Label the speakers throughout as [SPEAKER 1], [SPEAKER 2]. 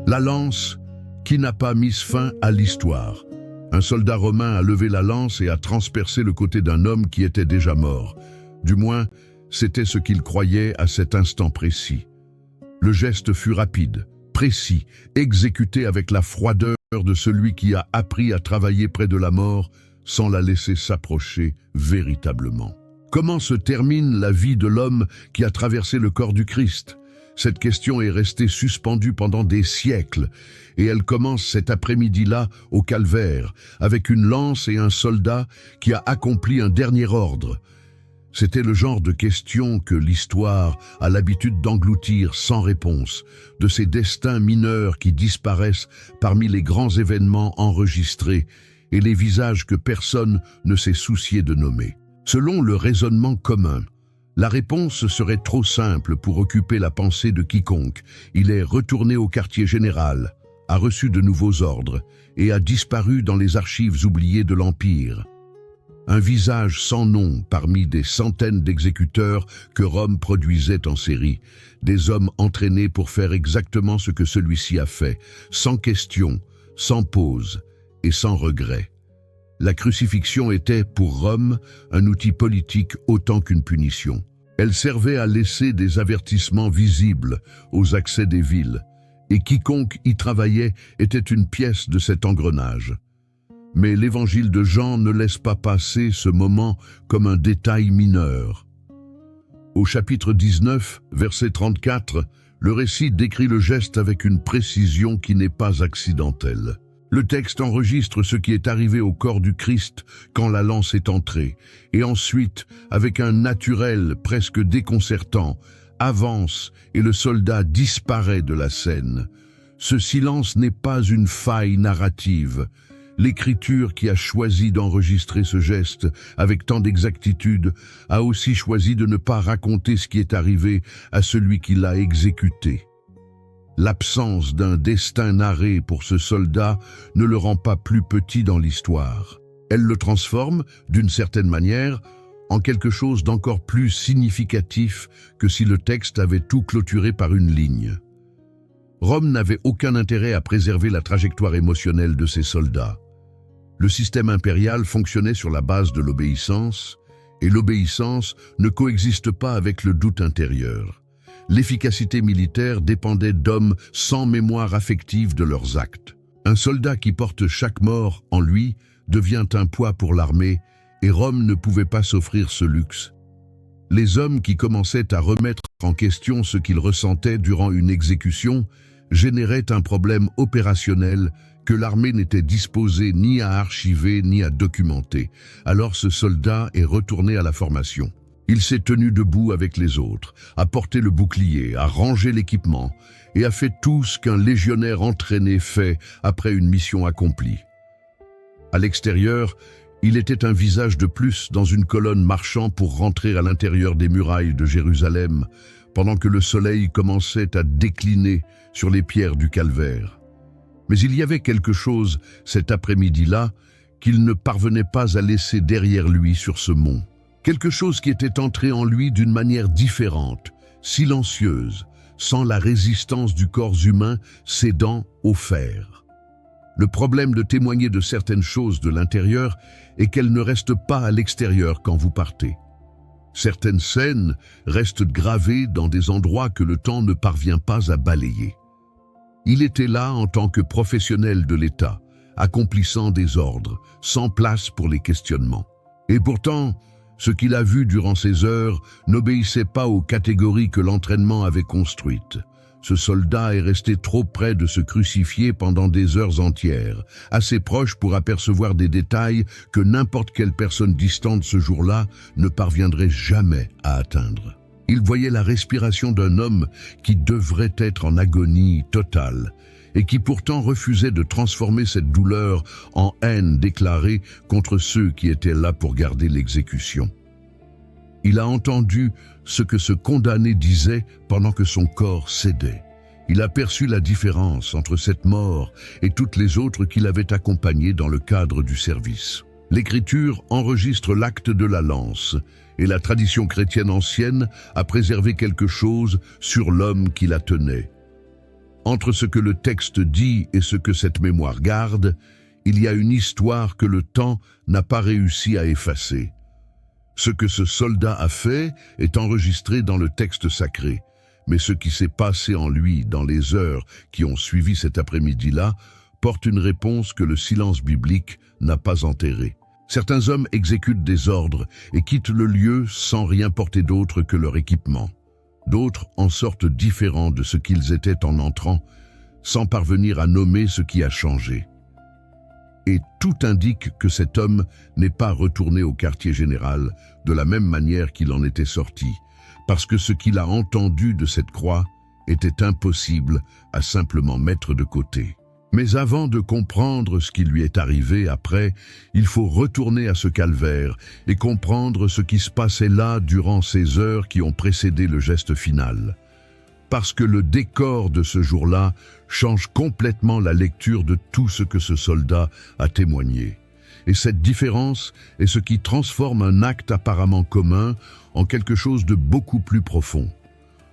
[SPEAKER 1] La lance qui n'a pas mis fin à l'histoire. Un soldat romain a levé la lance et a transpercé le côté d'un homme qui était déjà mort. Du moins, c'était ce qu'il croyait à cet instant précis. Le geste fut rapide, précis, exécuté avec la froideur de celui qui a appris à travailler près de la mort sans la laisser s'approcher véritablement. Comment se termine la vie de l'homme qui a traversé le corps du Christ? Cette question est restée suspendue pendant des siècles, et elle commence cet après-midi-là au calvaire, avec une lance et un soldat qui a accompli un dernier ordre. C'était le genre de question que l'histoire a l'habitude d'engloutir sans réponse, de ces destins mineurs qui disparaissent parmi les grands événements enregistrés et les visages que personne ne s'est soucié de nommer. Selon le raisonnement commun, la réponse serait trop simple pour occuper la pensée de quiconque. Il est retourné au quartier général, a reçu de nouveaux ordres et a disparu dans les archives oubliées de l'Empire. Un visage sans nom parmi des centaines d'exécuteurs que Rome produisait en série, des hommes entraînés pour faire exactement ce que celui-ci a fait, sans question, sans pause et sans regret. La crucifixion était, pour Rome, un outil politique autant qu'une punition. Elle servait à laisser des avertissements visibles aux accès des villes, et quiconque y travaillait était une pièce de cet engrenage. Mais l'évangile de Jean ne laisse pas passer ce moment comme un détail mineur. Au chapitre 19, verset 34, le récit décrit le geste avec une précision qui n'est pas accidentelle. Le texte enregistre ce qui est arrivé au corps du Christ quand la lance est entrée, et ensuite, avec un naturel presque déconcertant, avance et le soldat disparaît de la scène. Ce silence n'est pas une faille narrative. L'écriture qui a choisi d'enregistrer ce geste avec tant d'exactitude a aussi choisi de ne pas raconter ce qui est arrivé à celui qui l'a exécuté. L'absence d'un destin narré pour ce soldat ne le rend pas plus petit dans l'histoire. Elle le transforme, d'une certaine manière, en quelque chose d'encore plus significatif que si le texte avait tout clôturé par une ligne. Rome n'avait aucun intérêt à préserver la trajectoire émotionnelle de ses soldats. Le système impérial fonctionnait sur la base de l'obéissance, et l'obéissance ne coexiste pas avec le doute intérieur. L'efficacité militaire dépendait d'hommes sans mémoire affective de leurs actes. Un soldat qui porte chaque mort en lui devient un poids pour l'armée, et Rome ne pouvait pas s'offrir ce luxe. Les hommes qui commençaient à remettre en question ce qu'ils ressentaient durant une exécution généraient un problème opérationnel que l'armée n'était disposée ni à archiver ni à documenter. Alors ce soldat est retourné à la formation. Il s'est tenu debout avec les autres, a porté le bouclier, a rangé l'équipement et a fait tout ce qu'un légionnaire entraîné fait après une mission accomplie. À l'extérieur, il était un visage de plus dans une colonne marchant pour rentrer à l'intérieur des murailles de Jérusalem, pendant que le soleil commençait à décliner sur les pierres du calvaire. Mais il y avait quelque chose, cet après-midi-là, qu'il ne parvenait pas à laisser derrière lui sur ce mont. Quelque chose qui était entré en lui d'une manière différente, silencieuse, sans la résistance du corps humain cédant au fer. Le problème de témoigner de certaines choses de l'intérieur est qu'elles ne restent pas à l'extérieur quand vous partez. Certaines scènes restent gravées dans des endroits que le temps ne parvient pas à balayer. Il était là en tant que professionnel de l'État, accomplissant des ordres, sans place pour les questionnements. Et pourtant, ce qu'il a vu durant ces heures n'obéissait pas aux catégories que l'entraînement avait construites. Ce soldat est resté trop près de se crucifier pendant des heures entières, assez proche pour apercevoir des détails que n'importe quelle personne distante ce jour-là ne parviendrait jamais à atteindre. Il voyait la respiration d'un homme qui devrait être en agonie totale et qui pourtant refusait de transformer cette douleur en haine déclarée contre ceux qui étaient là pour garder l'exécution. Il a entendu ce que ce condamné disait pendant que son corps cédait. Il a perçu la différence entre cette mort et toutes les autres qu'il avait accompagnées dans le cadre du service. L'Écriture enregistre l'acte de la lance, et la tradition chrétienne ancienne a préservé quelque chose sur l'homme qui la tenait. Entre ce que le texte dit et ce que cette mémoire garde, il y a une histoire que le temps n'a pas réussi à effacer. Ce que ce soldat a fait est enregistré dans le texte sacré, mais ce qui s'est passé en lui dans les heures qui ont suivi cet après-midi-là porte une réponse que le silence biblique n'a pas enterrée. Certains hommes exécutent des ordres et quittent le lieu sans rien porter d'autre que leur équipement. D'autres en sortent différents de ce qu'ils étaient en entrant, sans parvenir à nommer ce qui a changé. Et tout indique que cet homme n'est pas retourné au quartier général de la même manière qu'il en était sorti, parce que ce qu'il a entendu de cette croix était impossible à simplement mettre de côté. Mais avant de comprendre ce qui lui est arrivé après, il faut retourner à ce calvaire et comprendre ce qui se passait là durant ces heures qui ont précédé le geste final. Parce que le décor de ce jour-là change complètement la lecture de tout ce que ce soldat a témoigné. Et cette différence est ce qui transforme un acte apparemment commun en quelque chose de beaucoup plus profond.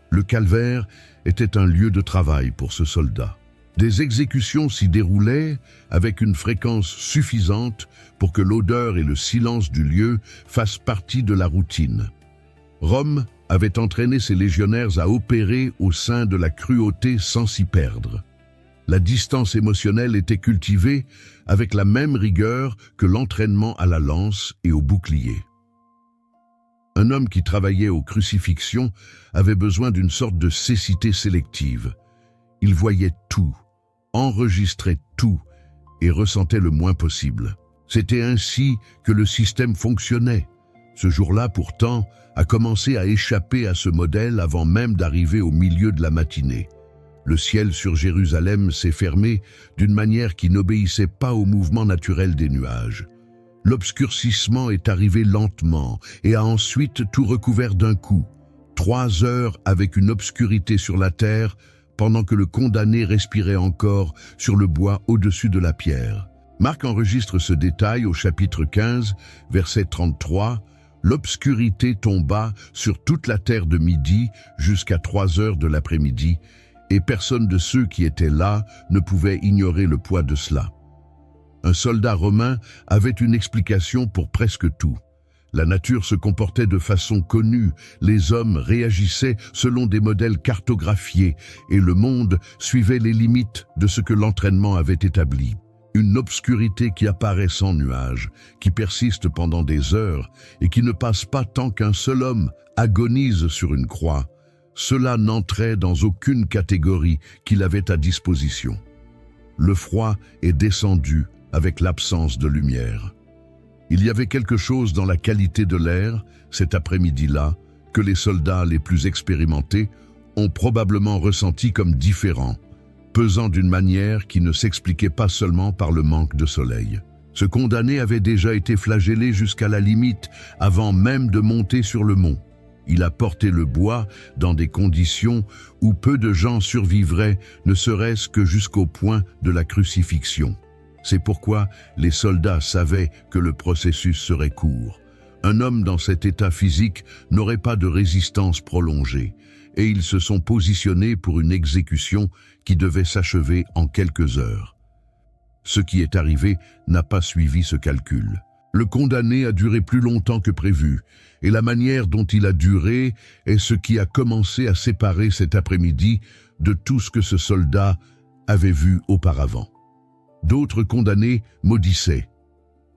[SPEAKER 1] Le calvaire était un lieu de travail pour ce soldat. Des exécutions s'y déroulaient avec une fréquence suffisante pour que l'odeur et le silence du lieu fassent partie de la routine. Rome avait entraîné ses légionnaires à opérer au sein de la cruauté sans s'y perdre. La distance émotionnelle était cultivée avec la même rigueur que l'entraînement à la lance et au bouclier. Un homme qui travaillait aux crucifixions avait besoin d'une sorte de cécité sélective. Il voyait tout, enregistrait tout et ressentait le moins possible. C'était ainsi que le système fonctionnait. Ce jour-là, pourtant, a commencé à échapper à ce modèle avant même d'arriver au milieu de la matinée. Le ciel sur Jérusalem s'est fermé d'une manière qui n'obéissait pas au mouvement naturel des nuages. L'obscurcissement est arrivé lentement et a ensuite tout recouvert d'un coup. 3 heures avec une obscurité sur la terre, pendant que le condamné respirait encore sur le bois au-dessus de la pierre. Marc enregistre ce détail au chapitre 15, verset 33. L'obscurité tomba sur toute la terre de midi jusqu'à 3 heures de l'après-midi, et personne de ceux qui étaient là ne pouvait ignorer le poids de cela. Un soldat romain avait une explication pour presque tout. La nature se comportait de façon connue, les hommes réagissaient selon des modèles cartographiés et le monde suivait les limites de ce que l'entraînement avait établi. Une obscurité qui apparaît sans nuage, qui persiste pendant des heures et qui ne passe pas tant qu'un seul homme agonise sur une croix. Cela n'entrait dans aucune catégorie qu'il avait à disposition. Le froid est descendu avec l'absence de lumière. Il y avait quelque chose dans la qualité de l'air, cet après-midi-là, que les soldats les plus expérimentés ont probablement ressenti comme différent, pesant d'une manière qui ne s'expliquait pas seulement par le manque de soleil. Ce condamné avait déjà été flagellé jusqu'à la limite avant même de monter sur le mont. Il a porté le bois dans des conditions où peu de gens survivraient, ne serait-ce que jusqu'au point de la crucifixion. C'est pourquoi les soldats savaient que le processus serait court. Un homme dans cet état physique n'aurait pas de résistance prolongée, et ils se sont positionnés pour une exécution qui devait s'achever en quelques heures. Ce qui est arrivé n'a pas suivi ce calcul. Le condamné a duré plus longtemps que prévu, et la manière dont il a duré est ce qui a commencé à séparer cet après-midi de tout ce que ce soldat avait vu auparavant. D'autres condamnés maudissaient.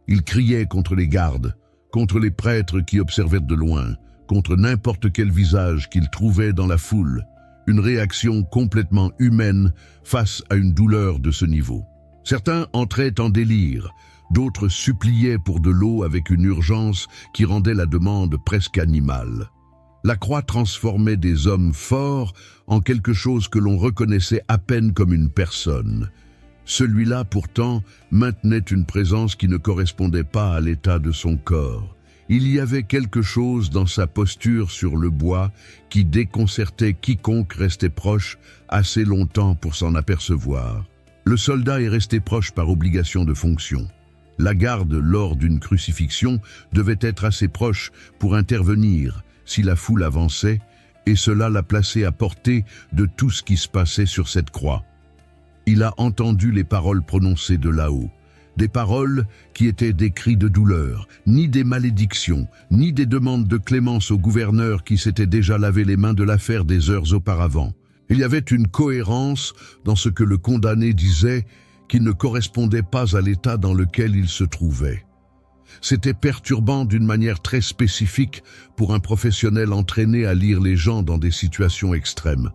[SPEAKER 1] Ils criaient contre les gardes, contre les prêtres qui observaient de loin, contre n'importe quel visage qu'ils trouvaient dans la foule, une réaction complètement humaine face à une douleur de ce niveau. Certains entraient en délire, d'autres suppliaient pour de l'eau avec une urgence qui rendait la demande presque animale. La croix transformait des hommes forts en quelque chose que l'on reconnaissait à peine comme une personne. Celui-là, pourtant, maintenait une présence qui ne correspondait pas à l'état de son corps. Il y avait quelque chose dans sa posture sur le bois qui déconcertait quiconque restait proche assez longtemps pour s'en apercevoir. Le soldat est resté proche par obligation de fonction. La garde lors d'une crucifixion devait être assez proche pour intervenir si la foule avançait et cela l'a placé à portée de tout ce qui se passait sur cette croix. Il a entendu les paroles prononcées de là-haut, des paroles qui étaient des cris de douleur, ni des malédictions, ni des demandes de clémence au gouverneur qui s'était déjà lavé les mains de l'affaire des heures auparavant. Il y avait une cohérence dans ce que le condamné disait qui ne correspondait pas à l'état dans lequel il se trouvait. C'était perturbant d'une manière très spécifique pour un professionnel entraîné à lire les gens dans des situations extrêmes.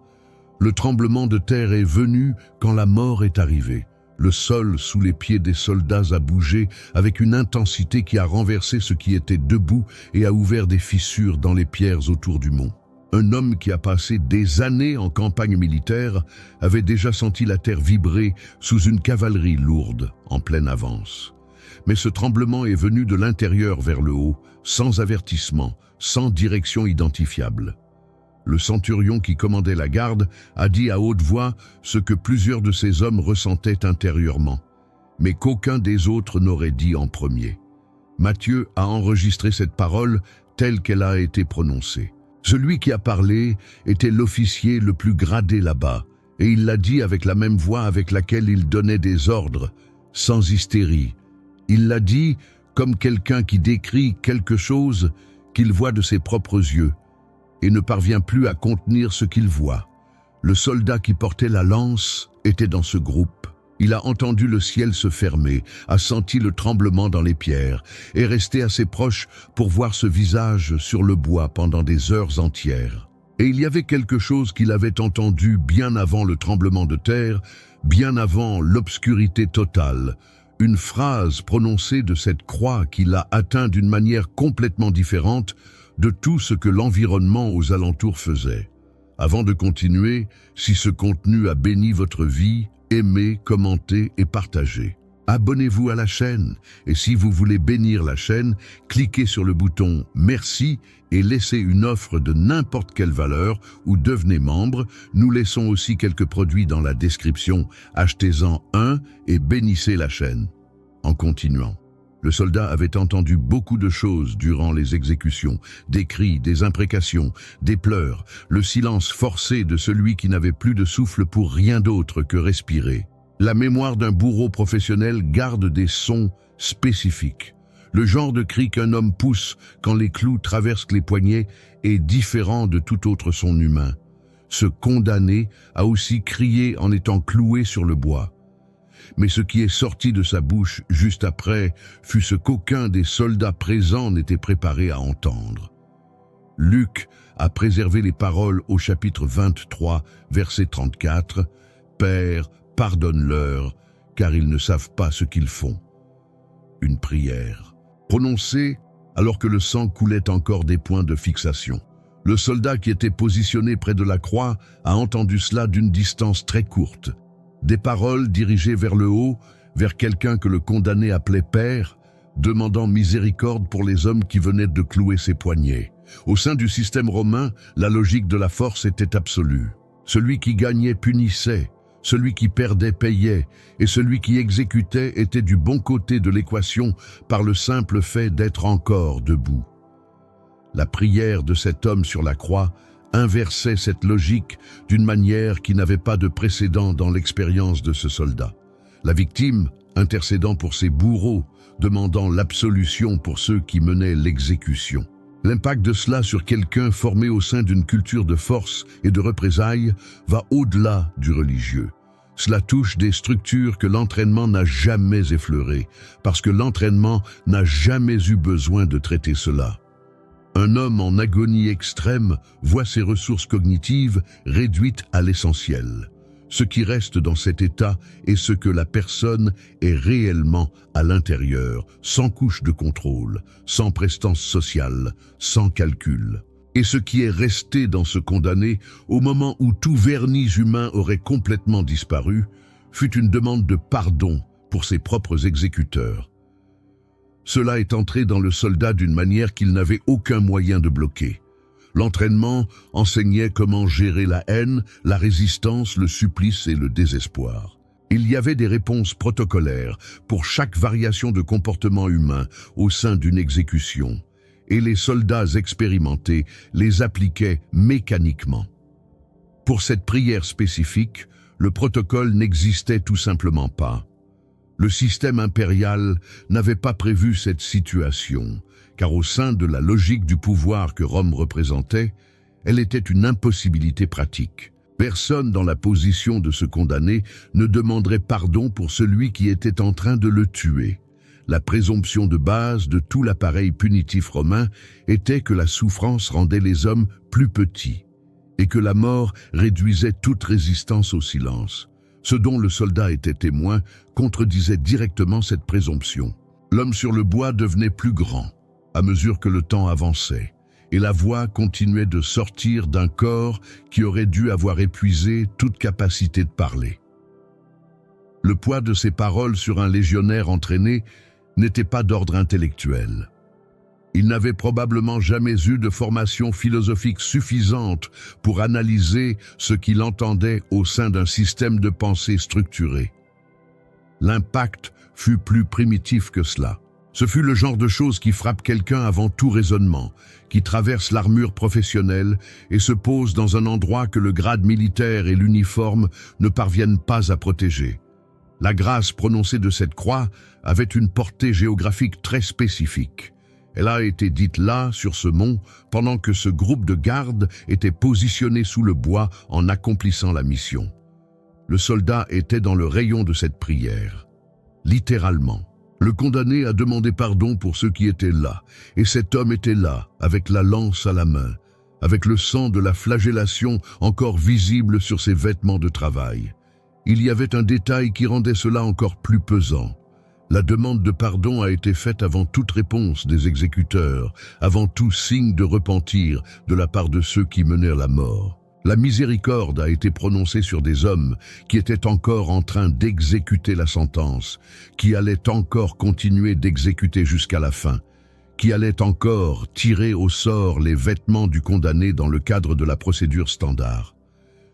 [SPEAKER 1] Le tremblement de terre est venu quand la mort est arrivée. Le sol sous les pieds des soldats a bougé avec une intensité qui a renversé ce qui était debout et a ouvert des fissures dans les pierres autour du mont. Un homme qui a passé des années en campagne militaire avait déjà senti la terre vibrer sous une cavalerie lourde en pleine avance. Mais ce tremblement est venu de l'intérieur vers le haut, sans avertissement, sans direction identifiable. Le centurion qui commandait la garde a dit à haute voix ce que plusieurs de ses hommes ressentaient intérieurement, mais qu'aucun des autres n'aurait dit en premier. Matthieu a enregistré cette parole telle qu'elle a été prononcée. Celui qui a parlé était l'officier le plus gradé là-bas, et il l'a dit avec la même voix avec laquelle il donnait des ordres, sans hystérie. Il l'a dit comme quelqu'un qui décrit quelque chose qu'il voit de ses propres yeux et ne parvient plus à contenir ce qu'il voit. Le soldat qui portait la lance était dans ce groupe. Il a entendu le ciel se fermer, a senti le tremblement dans les pierres, est resté assez proche pour voir ce visage sur le bois pendant des heures entières. Et il y avait quelque chose qu'il avait entendu bien avant le tremblement de terre, bien avant l'obscurité totale, une phrase prononcée de cette croix qui l'a atteint d'une manière complètement différente de tout ce que l'environnement aux alentours faisait. Avant de continuer, si ce contenu a béni votre vie, aimez, commentez et partagez. Abonnez-vous à la chaîne et si vous voulez bénir la chaîne, cliquez sur le bouton « Merci » et laissez une offre de n'importe quelle valeur ou devenez membre. Nous laissons aussi quelques produits dans la description. Achetez-en un et bénissez la chaîne. En continuant. Le soldat avait entendu beaucoup de choses durant les exécutions, des cris, des imprécations, des pleurs, le silence forcé de celui qui n'avait plus de souffle pour rien d'autre que respirer. La mémoire d'un bourreau professionnel garde des sons spécifiques. Le genre de cri qu'un homme pousse quand les clous traversent les poignets est différent de tout autre son humain. Ce condamné a aussi crié en étant cloué sur le bois. Mais ce qui est sorti de sa bouche juste après fut ce qu'aucun des soldats présents n'était préparé à entendre. Luc a préservé les paroles au chapitre 23, verset 34, « Père, pardonne-leur, car ils ne savent pas ce qu'ils font. » Une prière, prononcée alors que le sang coulait encore des points de fixation. Le soldat qui était positionné près de la croix a entendu cela d'une distance très courte. Des paroles dirigées vers le haut, vers quelqu'un que le condamné appelait Père, demandant miséricorde pour les hommes qui venaient de clouer ses poignets. Au sein du système romain, la logique de la force était absolue. Celui qui gagnait punissait, celui qui perdait payait, et celui qui exécutait était du bon côté de l'équation par le simple fait d'être encore debout. La prière de cet homme sur la croix inversait cette logique d'une manière qui n'avait pas de précédent dans l'expérience de ce soldat. La victime, intercédant pour ses bourreaux, demandant l'absolution pour ceux qui menaient l'exécution. L'impact de cela sur quelqu'un formé au sein d'une culture de force et de représailles va au-delà du religieux. Cela touche des structures que l'entraînement n'a jamais effleurées, parce que l'entraînement n'a jamais eu besoin de traiter cela. Un homme en agonie extrême voit ses ressources cognitives réduites à l'essentiel. Ce qui reste dans cet état est ce que la personne est réellement à l'intérieur, sans couche de contrôle, sans prestance sociale, sans calcul. Et ce qui est resté dans ce condamné, au moment où tout vernis humain aurait complètement disparu, fut une demande de pardon pour ses propres exécuteurs. Cela est entré dans le soldat d'une manière qu'il n'avait aucun moyen de bloquer. L'entraînement enseignait comment gérer la haine, la résistance, le supplice et le désespoir. Il y avait des réponses protocolaires pour chaque variation de comportement humain au sein d'une exécution. et les soldats expérimentés les appliquaient mécaniquement. Pour cette prière spécifique, le protocole n'existait tout simplement pas. Le système impérial n'avait pas prévu cette situation, car au sein de la logique du pouvoir que Rome représentait, elle était une impossibilité pratique. Personne dans la position de ce condamné ne demanderait pardon pour celui qui était en train de le tuer. La présomption de base de tout l'appareil punitif romain était que la souffrance rendait les hommes plus petits et que la mort réduisait toute résistance au silence. Ce dont le soldat était témoin contredisait directement cette présomption. L'homme sur le bois devenait plus grand à mesure que le temps avançait, et la voix continuait de sortir d'un corps qui aurait dû avoir épuisé toute capacité de parler. Le poids de ces paroles sur un légionnaire entraîné n'était pas d'ordre intellectuel. Il n'avait probablement jamais eu de formation philosophique suffisante pour analyser ce qu'il entendait au sein d'un système de pensée structuré. L'impact fut plus primitif que cela. Ce fut le genre de chose qui frappe quelqu'un avant tout raisonnement, qui traverse l'armure professionnelle et se pose dans un endroit que le grade militaire et l'uniforme ne parviennent pas à protéger. La grâce prononcée de cette croix avait une portée géographique très spécifique. Elle a été dite là, sur ce mont, pendant que ce groupe de gardes était positionné sous le bois en accomplissant la mission. Le soldat était dans le rayon de cette prière. Littéralement. Le condamné a demandé pardon pour ceux qui étaient là, et cet homme était là, avec la lance à la main, avec le sang de la flagellation encore visible sur ses vêtements de travail. Il y avait un détail qui rendait cela encore plus pesant. La demande de pardon a été faite avant toute réponse des exécuteurs, avant tout signe de repentir de la part de ceux qui menèrent la mort. La miséricorde a été prononcée sur des hommes qui étaient encore en train d'exécuter la sentence, qui allaient encore continuer d'exécuter jusqu'à la fin, qui allaient encore tirer au sort les vêtements du condamné dans le cadre de la procédure standard.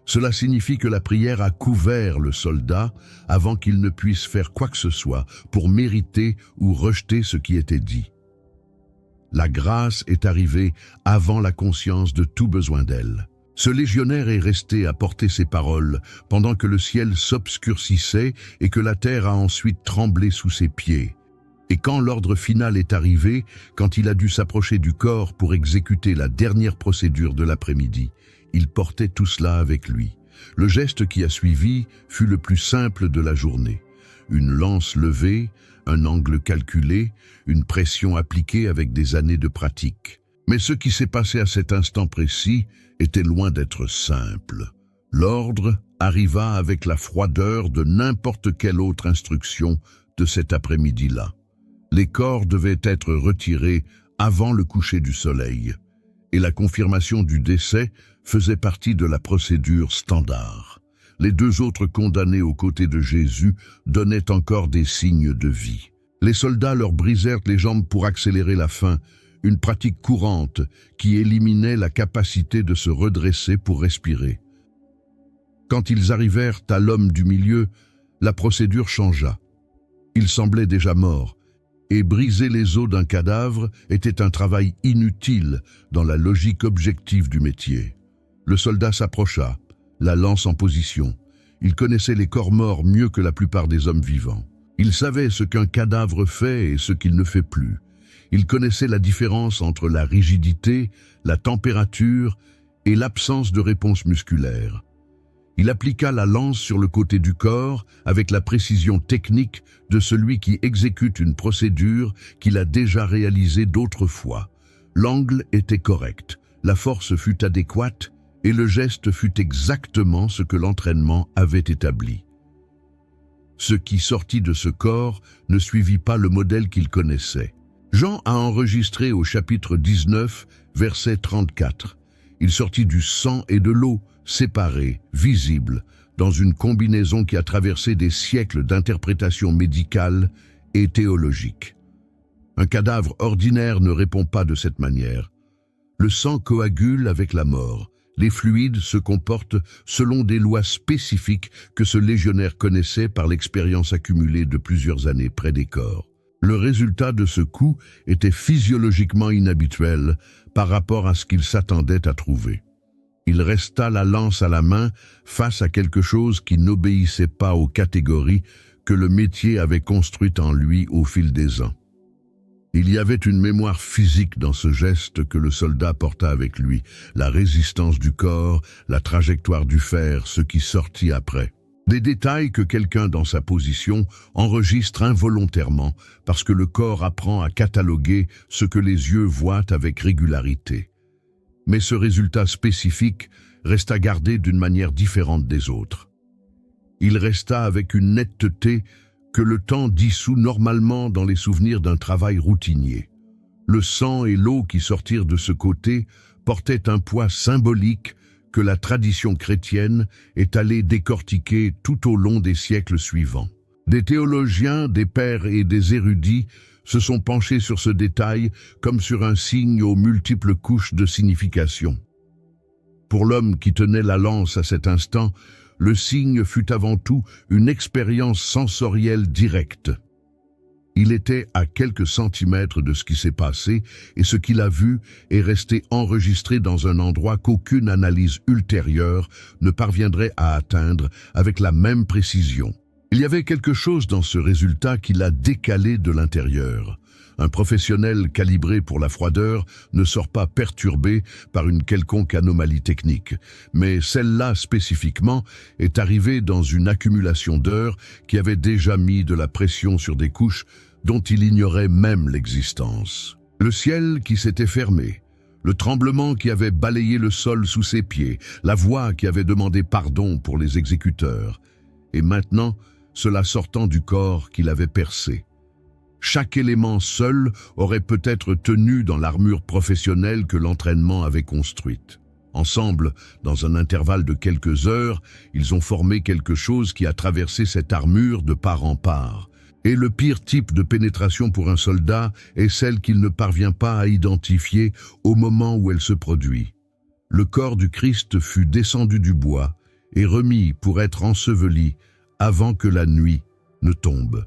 [SPEAKER 1] Cela signifie que la prière a couvert le soldat avant qu'il ne puisse faire quoi que ce soit pour mériter ou rejeter ce qui était dit. La grâce est arrivée avant la conscience de tout besoin d'elle. Ce légionnaire est resté à porter ces paroles pendant que le ciel s'obscurcissait et que la terre a ensuite tremblé sous ses pieds. Et quand l'ordre final est arrivé, quand il a dû s'approcher du corps pour exécuter la dernière procédure de l'après-midi, il portait tout cela avec lui. Le geste qui a suivi fut le plus simple de la journée. Une lance levée, un angle calculé, une pression appliquée avec des années de pratique. Mais ce qui s'est passé à cet instant précis était loin d'être simple. L'ordre arriva avec la froideur de n'importe quelle autre instruction de cet après-midi-là. Les corps devaient être retirés avant le coucher du soleil, et la confirmation du décès faisait partie de la procédure standard. Les deux autres condamnés aux côtés de Jésus donnaient encore des signes de vie. Les soldats leur brisèrent les jambes pour accélérer la fin, une pratique courante qui éliminait la capacité de se redresser pour respirer. Quand ils arrivèrent à l'homme du milieu, la procédure changea. Il semblait déjà mort, et briser les os d'un cadavre était un travail inutile dans la logique objective du métier. Le soldat s'approcha, la lance en position. Il connaissait les corps morts mieux que la plupart des hommes vivants. Il savait ce qu'un cadavre fait et ce qu'il ne fait plus. Il connaissait la différence entre la rigidité, la température et l'absence de réponse musculaire. Il appliqua la lance sur le côté du corps avec la précision technique de celui qui exécute une procédure qu'il a déjà réalisée d'autres fois. L'angle était correct, la force fut adéquate et le geste fut exactement ce que l'entraînement avait établi. Ce qui sortit de ce corps ne suivit pas le modèle qu'il connaissait. Jean a enregistré au chapitre 19, verset 34. Il sortit du sang et de l'eau, séparés, visibles, dans une combinaison qui a traversé des siècles d'interprétation médicale et théologique. Un cadavre ordinaire ne répond pas de cette manière. Le sang coagule avec la mort. Les fluides se comportent selon des lois spécifiques que ce légionnaire connaissait par l'expérience accumulée de plusieurs années près des corps. Le résultat de ce coup était physiologiquement inhabituel par rapport à ce qu'il s'attendait à trouver. Il resta la lance à la main face à quelque chose qui n'obéissait pas aux catégories que le métier avait construites en lui au fil des ans. Il y avait une mémoire physique dans ce geste que le soldat porta avec lui, la résistance du corps, la trajectoire du fer, ce qui sortit après. Des détails que quelqu'un dans sa position enregistre involontairement parce que le corps apprend à cataloguer ce que les yeux voient avec régularité. Mais ce résultat spécifique resta gardé d'une manière différente des autres. Il resta avec une netteté que le temps dissout normalement dans les souvenirs d'un travail routinier. Le sang et l'eau qui sortirent de ce côté portaient un poids symbolique que la tradition chrétienne est allée décortiquer tout au long des siècles suivants. Des théologiens, des pères et des érudits se sont penchés sur ce détail comme sur un signe aux multiples couches de signification. Pour l'homme qui tenait la lance à cet instant, le signe fut avant tout une expérience sensorielle directe. Il était à quelques centimètres de ce qui s'est passé et ce qu'il a vu est resté enregistré dans un endroit qu'aucune analyse ultérieure ne parviendrait à atteindre avec la même précision. Il y avait quelque chose dans ce résultat qui l'a décalé de l'intérieur. Un professionnel calibré pour la froideur ne sort pas perturbé par une quelconque anomalie technique, mais celle-là spécifiquement est arrivée dans une accumulation d'heures qui avait déjà mis de la pression sur des couches dont il ignorait même l'existence. Le ciel qui s'était fermé, le tremblement qui avait balayé le sol sous ses pieds, la voix qui avait demandé pardon pour les exécuteurs, et maintenant cela sortant du corps qu'il avait percé. Chaque élément seul aurait peut-être tenu dans l'armure professionnelle que l'entraînement avait construite. Ensemble, dans un intervalle de quelques heures, ils ont formé quelque chose qui a traversé cette armure de part en part. Et le pire type de pénétration pour un soldat est celle qu'il ne parvient pas à identifier au moment où elle se produit. Le corps du Christ fut descendu du bois et remis pour être enseveli avant que la nuit ne tombe.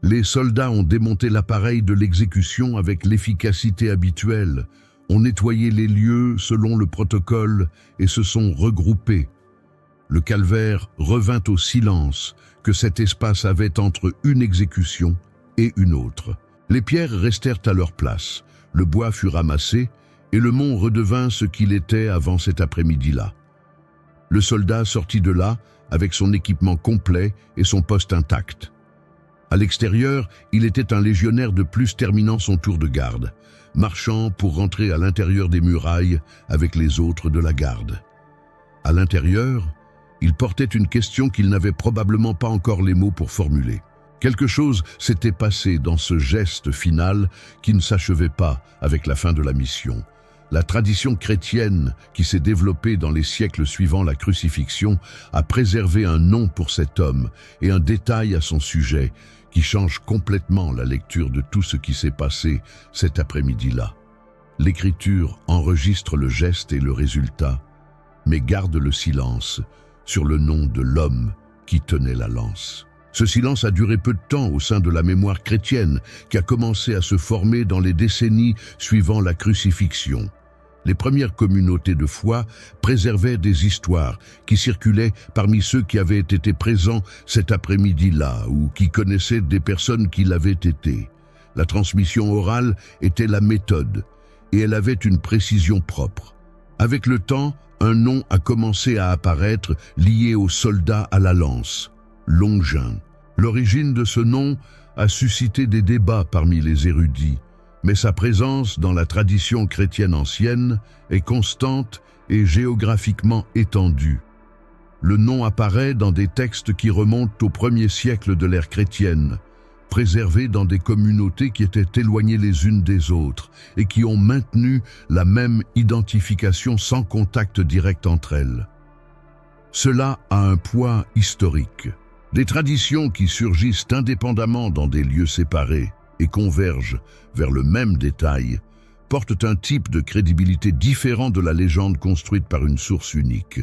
[SPEAKER 1] Les soldats ont démonté l'appareil de l'exécution avec l'efficacité habituelle, ont nettoyé les lieux selon le protocole et se sont regroupés. Le calvaire revint au silence que cet espace avait entre une exécution et une autre. Les pierres restèrent à leur place, le bois fut ramassé et le mont redevint ce qu'il était avant cet après-midi-là. Le soldat sortit de là avec son équipement complet et son poste intact. À l'extérieur, il était un légionnaire de plus terminant son tour de garde, marchant pour rentrer à l'intérieur des murailles avec les autres de la garde. À l'intérieur, il portait une question qu'il n'avait probablement pas encore les mots pour formuler. Quelque chose s'était passé dans ce geste final qui ne s'achevait pas avec la fin de la mission. La tradition chrétienne qui s'est développée dans les siècles suivant la crucifixion a préservé un nom pour cet homme et un détail à son sujet qui change complètement la lecture de tout ce qui s'est passé cet après-midi-là. L'Écriture enregistre le geste et le résultat, mais garde le silence sur le nom de l'homme qui tenait la lance. Ce silence a duré peu de temps au sein de la mémoire chrétienne qui a commencé à se former dans les décennies suivant la crucifixion. Les premières communautés de foi préservaient des histoires qui circulaient parmi ceux qui avaient été présents cet après-midi-là ou qui connaissaient des personnes qui l'avaient été. La transmission orale était la méthode et elle avait une précision propre. Avec le temps, un nom a commencé à apparaître lié au soldat à la lance, Longin. L'origine de ce nom a suscité des débats parmi les érudits, mais sa présence dans la tradition chrétienne ancienne est constante et géographiquement étendue. Le nom apparaît dans des textes qui remontent au 1er siècle de l'ère chrétienne, préservés dans des communautés qui étaient éloignées les unes des autres et qui ont maintenu la même identification sans contact direct entre elles. Cela a un poids historique. Des traditions qui surgissent indépendamment dans des lieux séparés et convergent vers le même détail, portent un type de crédibilité différent de la légende construite par une source unique.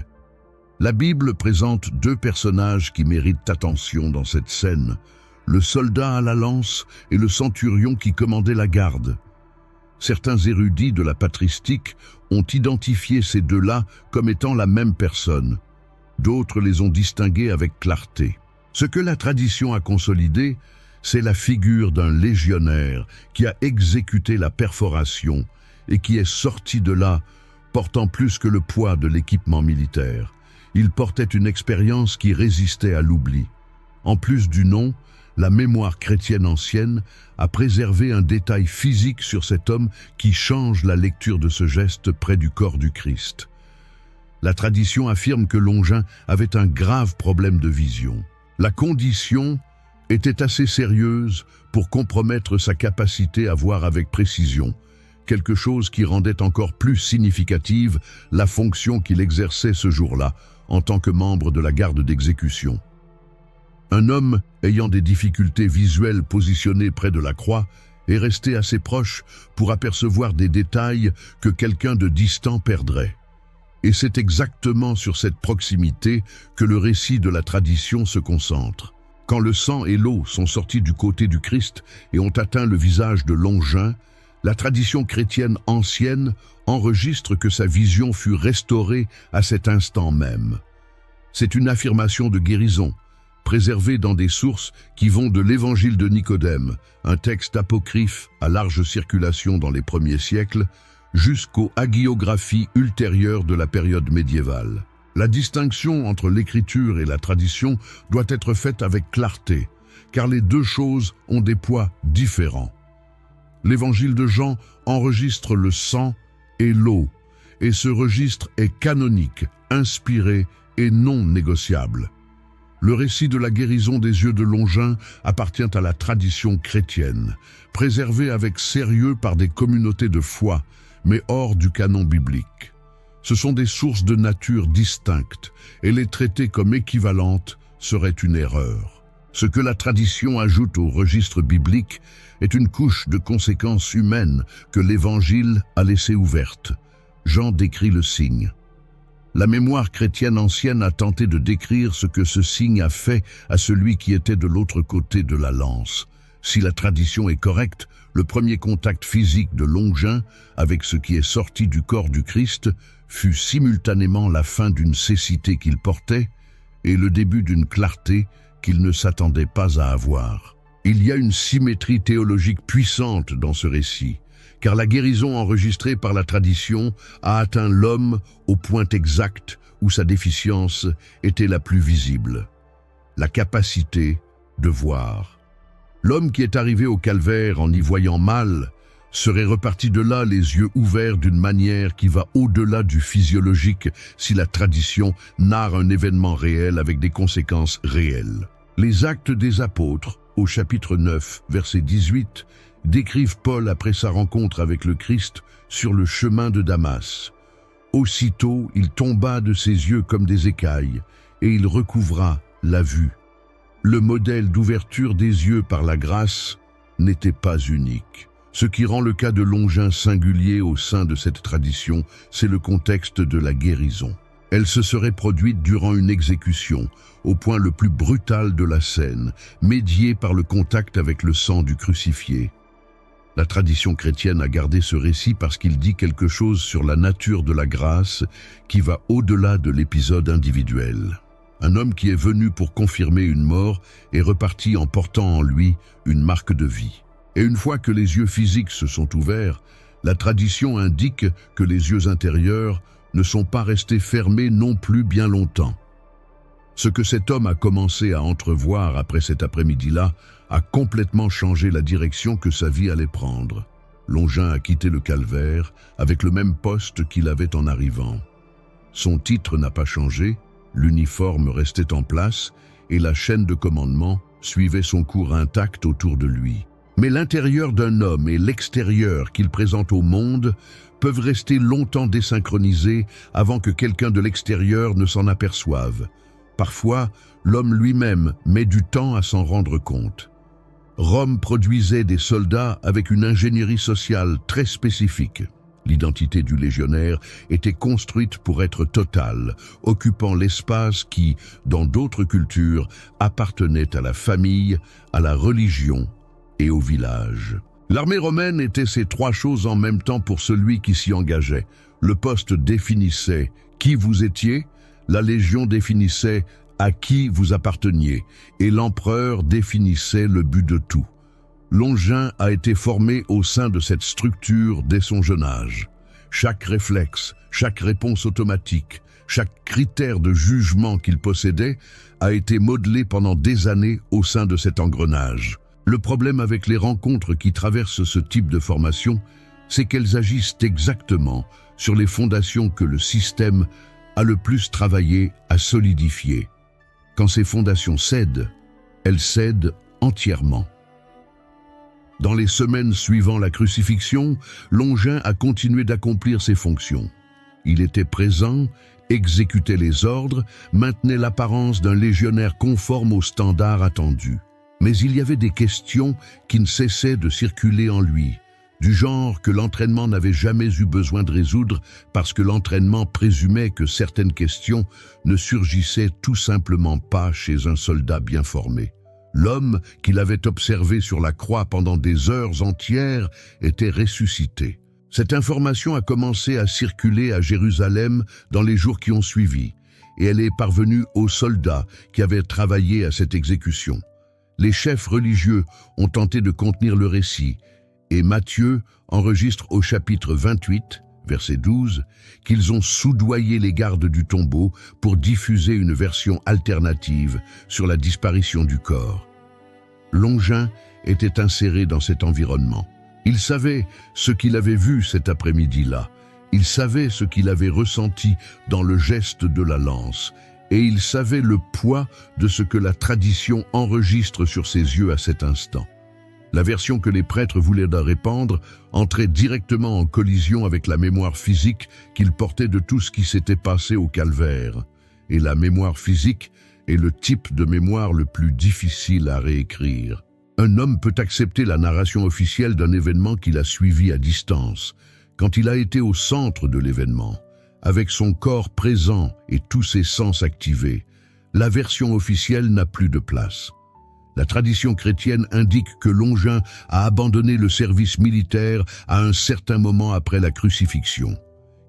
[SPEAKER 1] La Bible présente deux personnages qui méritent attention dans cette scène, le soldat à la lance et le centurion qui commandait la garde. Certains érudits de la patristique ont identifié ces deux-là comme étant la même personne. D'autres les ont distingués avec clarté. Ce que la tradition a consolidé, c'est la figure d'un légionnaire qui a exécuté la perforation et qui est sorti de là portant plus que le poids de l'équipement militaire. Il portait une expérience qui résistait à l'oubli. En plus du nom, la mémoire chrétienne ancienne a préservé un détail physique sur cet homme qui change la lecture de ce geste près du corps du Christ. La tradition affirme que Longin avait un grave problème de vision. La condition était assez sérieuse pour compromettre sa capacité à voir avec précision, quelque chose qui rendait encore plus significative la fonction qu'il exerçait ce jour-là en tant que membre de la garde d'exécution. Un homme ayant des difficultés visuelles positionné près de la croix est resté assez proche pour apercevoir des détails que quelqu'un de distant perdrait. Et c'est exactement sur cette proximité que le récit de la tradition se concentre. Quand le sang et l'eau sont sortis du côté du Christ et ont atteint le visage de Longin, la tradition chrétienne ancienne enregistre que sa vision fut restaurée à cet instant même. C'est une affirmation de guérison, préservée dans des sources qui vont de l'évangile de Nicodème, un texte apocryphe à large circulation dans les premiers siècles, jusqu'aux hagiographies ultérieures de la période médiévale. La distinction entre l'écriture et la tradition doit être faite avec clarté, car les deux choses ont des poids différents. L'évangile de Jean enregistre le sang et l'eau, et ce registre est canonique, inspiré et non négociable. Le récit de la guérison des yeux de Longin appartient à la tradition chrétienne, préservée avec sérieux par des communautés de foi, mais hors du canon biblique. Ce sont des sources de nature distinctes, et les traiter comme équivalentes serait une erreur. Ce que la tradition ajoute au registre biblique est une couche de conséquences humaines que l'Évangile a laissée ouverte. Jean décrit le signe. La mémoire chrétienne ancienne a tenté de décrire ce que ce signe a fait à celui qui était de l'autre côté de la lance. Si la tradition est correcte, le premier contact physique de Longin avec ce qui est sorti du corps du Christ fut simultanément la fin d'une cécité qu'il portait et le début d'une clarté qu'il ne s'attendait pas à avoir. Il y a une symétrie théologique puissante dans ce récit, car la guérison enregistrée par la tradition a atteint l'homme au point exact où sa déficience était la plus visible, la capacité de voir. L'homme qui est arrivé au calvaire en y voyant mal serait reparti de là les yeux ouverts d'une manière qui va au-delà du physiologique si la tradition narre un événement réel avec des conséquences réelles. Les Actes des Apôtres, au chapitre 9, verset 18, décrivent Paul après sa rencontre avec le Christ sur le chemin de Damas. Aussitôt, il tomba de ses yeux comme des écailles, et il recouvra la vue. Le modèle d'ouverture des yeux par la grâce n'était pas unique. Ce qui rend le cas de Longin singulier au sein de cette tradition, c'est le contexte de la guérison. Elle se serait produite durant une exécution, au point le plus brutal de la scène, médiée par le contact avec le sang du crucifié. La tradition chrétienne a gardé ce récit parce qu'il dit quelque chose sur la nature de la grâce qui va au-delà de l'épisode individuel. Un homme qui est venu pour confirmer une mort est reparti en portant en lui une marque de vie. Et une fois que les yeux physiques se sont ouverts, la tradition indique que les yeux intérieurs ne sont pas restés fermés non plus bien longtemps. Ce que cet homme a commencé à entrevoir après cet après-midi-là a complètement changé la direction que sa vie allait prendre. Longin a quitté le calvaire avec le même poste qu'il avait en arrivant. Son titre n'a pas changé, l'uniforme restait en place et la chaîne de commandement suivait son cours intact autour de lui. Mais l'intérieur d'un homme et l'extérieur qu'il présente au monde peuvent rester longtemps désynchronisés avant que quelqu'un de l'extérieur ne s'en aperçoive. Parfois, l'homme lui-même met du temps à s'en rendre compte. Rome produisait des soldats avec une ingénierie sociale très spécifique. L'identité du légionnaire était construite pour être totale, occupant l'espace qui, dans d'autres cultures, appartenait à la famille, à la religion et au village. L'armée romaine était ces trois choses en même temps pour celui qui s'y engageait. Le poste définissait qui vous étiez, la légion définissait à qui vous apparteniez, et l'empereur définissait le but de tout. Longin a été formé au sein de cette structure dès son jeune âge. Chaque réflexe, chaque réponse automatique, chaque critère de jugement qu'il possédait a été modelé pendant des années au sein de cet engrenage. Le problème avec les rencontres qui traversent ce type de formation, c'est qu'elles agissent exactement sur les fondations que le système a le plus travaillé à solidifier. Quand ces fondations cèdent, elles cèdent entièrement. Dans les semaines suivant la crucifixion, Longin a continué d'accomplir ses fonctions. Il était présent, exécutait les ordres, maintenait l'apparence d'un légionnaire conforme aux standards attendus. Mais il y avait des questions qui ne cessaient de circuler en lui, du genre que l'entraînement n'avait jamais eu besoin de résoudre parce que l'entraînement présumait que certaines questions ne surgissaient tout simplement pas chez un soldat bien formé. L'homme qu'il avait observé sur la croix pendant des heures entières était ressuscité. Cette information a commencé à circuler à Jérusalem dans les jours qui ont suivi, et elle est parvenue aux soldats qui avaient travaillé à cette exécution. Les chefs religieux ont tenté de contenir le récit, et Matthieu enregistre au chapitre 28, verset 12, qu'ils ont soudoyé les gardes du tombeau pour diffuser une version alternative sur la disparition du corps. Longin était inséré dans cet environnement. Il savait ce qu'il avait vu cet après-midi-là. Il savait ce qu'il avait ressenti dans le geste de la lance. Et il savait le poids de ce que la tradition enregistre sur ses yeux à cet instant. La version que les prêtres voulaient répandre entrait directement en collision avec la mémoire physique qu'il portait de tout ce qui s'était passé au calvaire. Et la mémoire physique est le type de mémoire le plus difficile à réécrire. Un homme peut accepter la narration officielle d'un événement qu'il a suivi à distance, quand il a été au centre de l'événement, avec son corps présent et tous ses sens activés. La version officielle n'a plus de place. La tradition chrétienne indique que Longin a abandonné le service militaire à un certain moment après la crucifixion.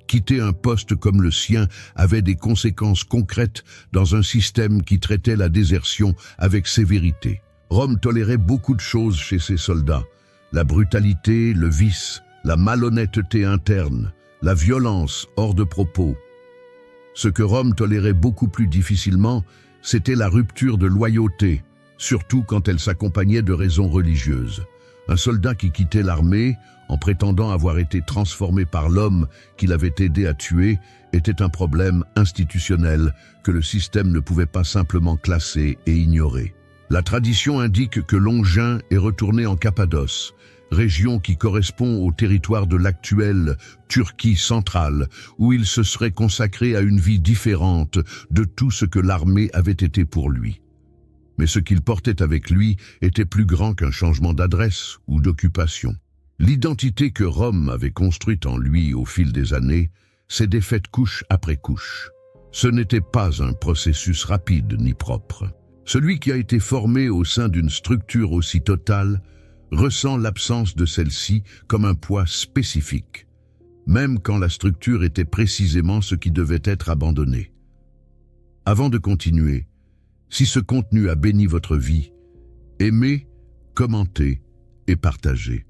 [SPEAKER 1] Quitter un poste comme le sien avait des conséquences concrètes dans un système qui traitait la désertion avec sévérité. Rome tolérait beaucoup de choses chez ses soldats. La brutalité, le vice, la malhonnêteté interne, la violence hors de propos. Ce que Rome tolérait beaucoup plus difficilement, c'était la rupture de loyauté, surtout quand elle s'accompagnait de raisons religieuses. Un soldat qui quittait l'armée, en prétendant avoir été transformé par l'homme qu'il avait aidé à tuer, était un problème institutionnel que le système ne pouvait pas simplement classer et ignorer. La tradition indique que Longin est retourné en Cappadoce, région qui correspond au territoire de l'actuelle Turquie centrale, où il se serait consacré à une vie différente de tout ce que l'armée avait été pour lui. Mais ce qu'il portait avec lui était plus grand qu'un changement d'adresse ou d'occupation. L'identité que Rome avait construite en lui au fil des années s'est défaite couche après couche. Ce n'était pas un processus rapide ni propre. Celui qui a été formé au sein d'une structure aussi totale ressent l'absence de celle-ci comme un poids spécifique, même quand la structure était précisément ce qui devait être abandonné. Avant de continuer, si ce contenu a béni votre vie, aimez, commentez et partagez.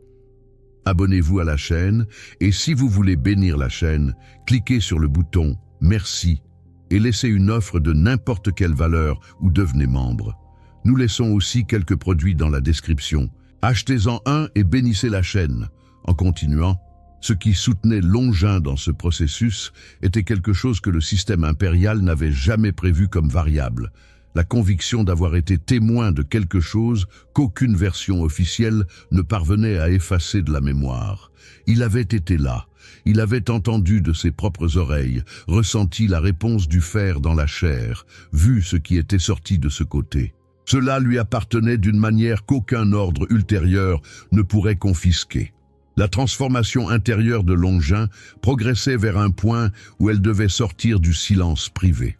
[SPEAKER 1] Abonnez-vous à la chaîne et si vous voulez bénir la chaîne, cliquez sur le bouton « Merci » et laissez une offre de n'importe quelle valeur ou devenez membre. Nous laissons aussi quelques produits dans la description. Achetez-en un et bénissez la chaîne. En continuant, ce qui soutenait Longin dans ce processus était quelque chose que le système impérial n'avait jamais prévu comme variable. La conviction d'avoir été témoin de quelque chose qu'aucune version officielle ne parvenait à effacer de la mémoire. Il avait été là, il avait entendu de ses propres oreilles, ressenti la réponse du fer dans la chair, vu ce qui était sorti de ce côté. Cela lui appartenait d'une manière qu'aucun ordre ultérieur ne pourrait confisquer. La transformation intérieure de Longin progressait vers un point où elle devait sortir du silence privé.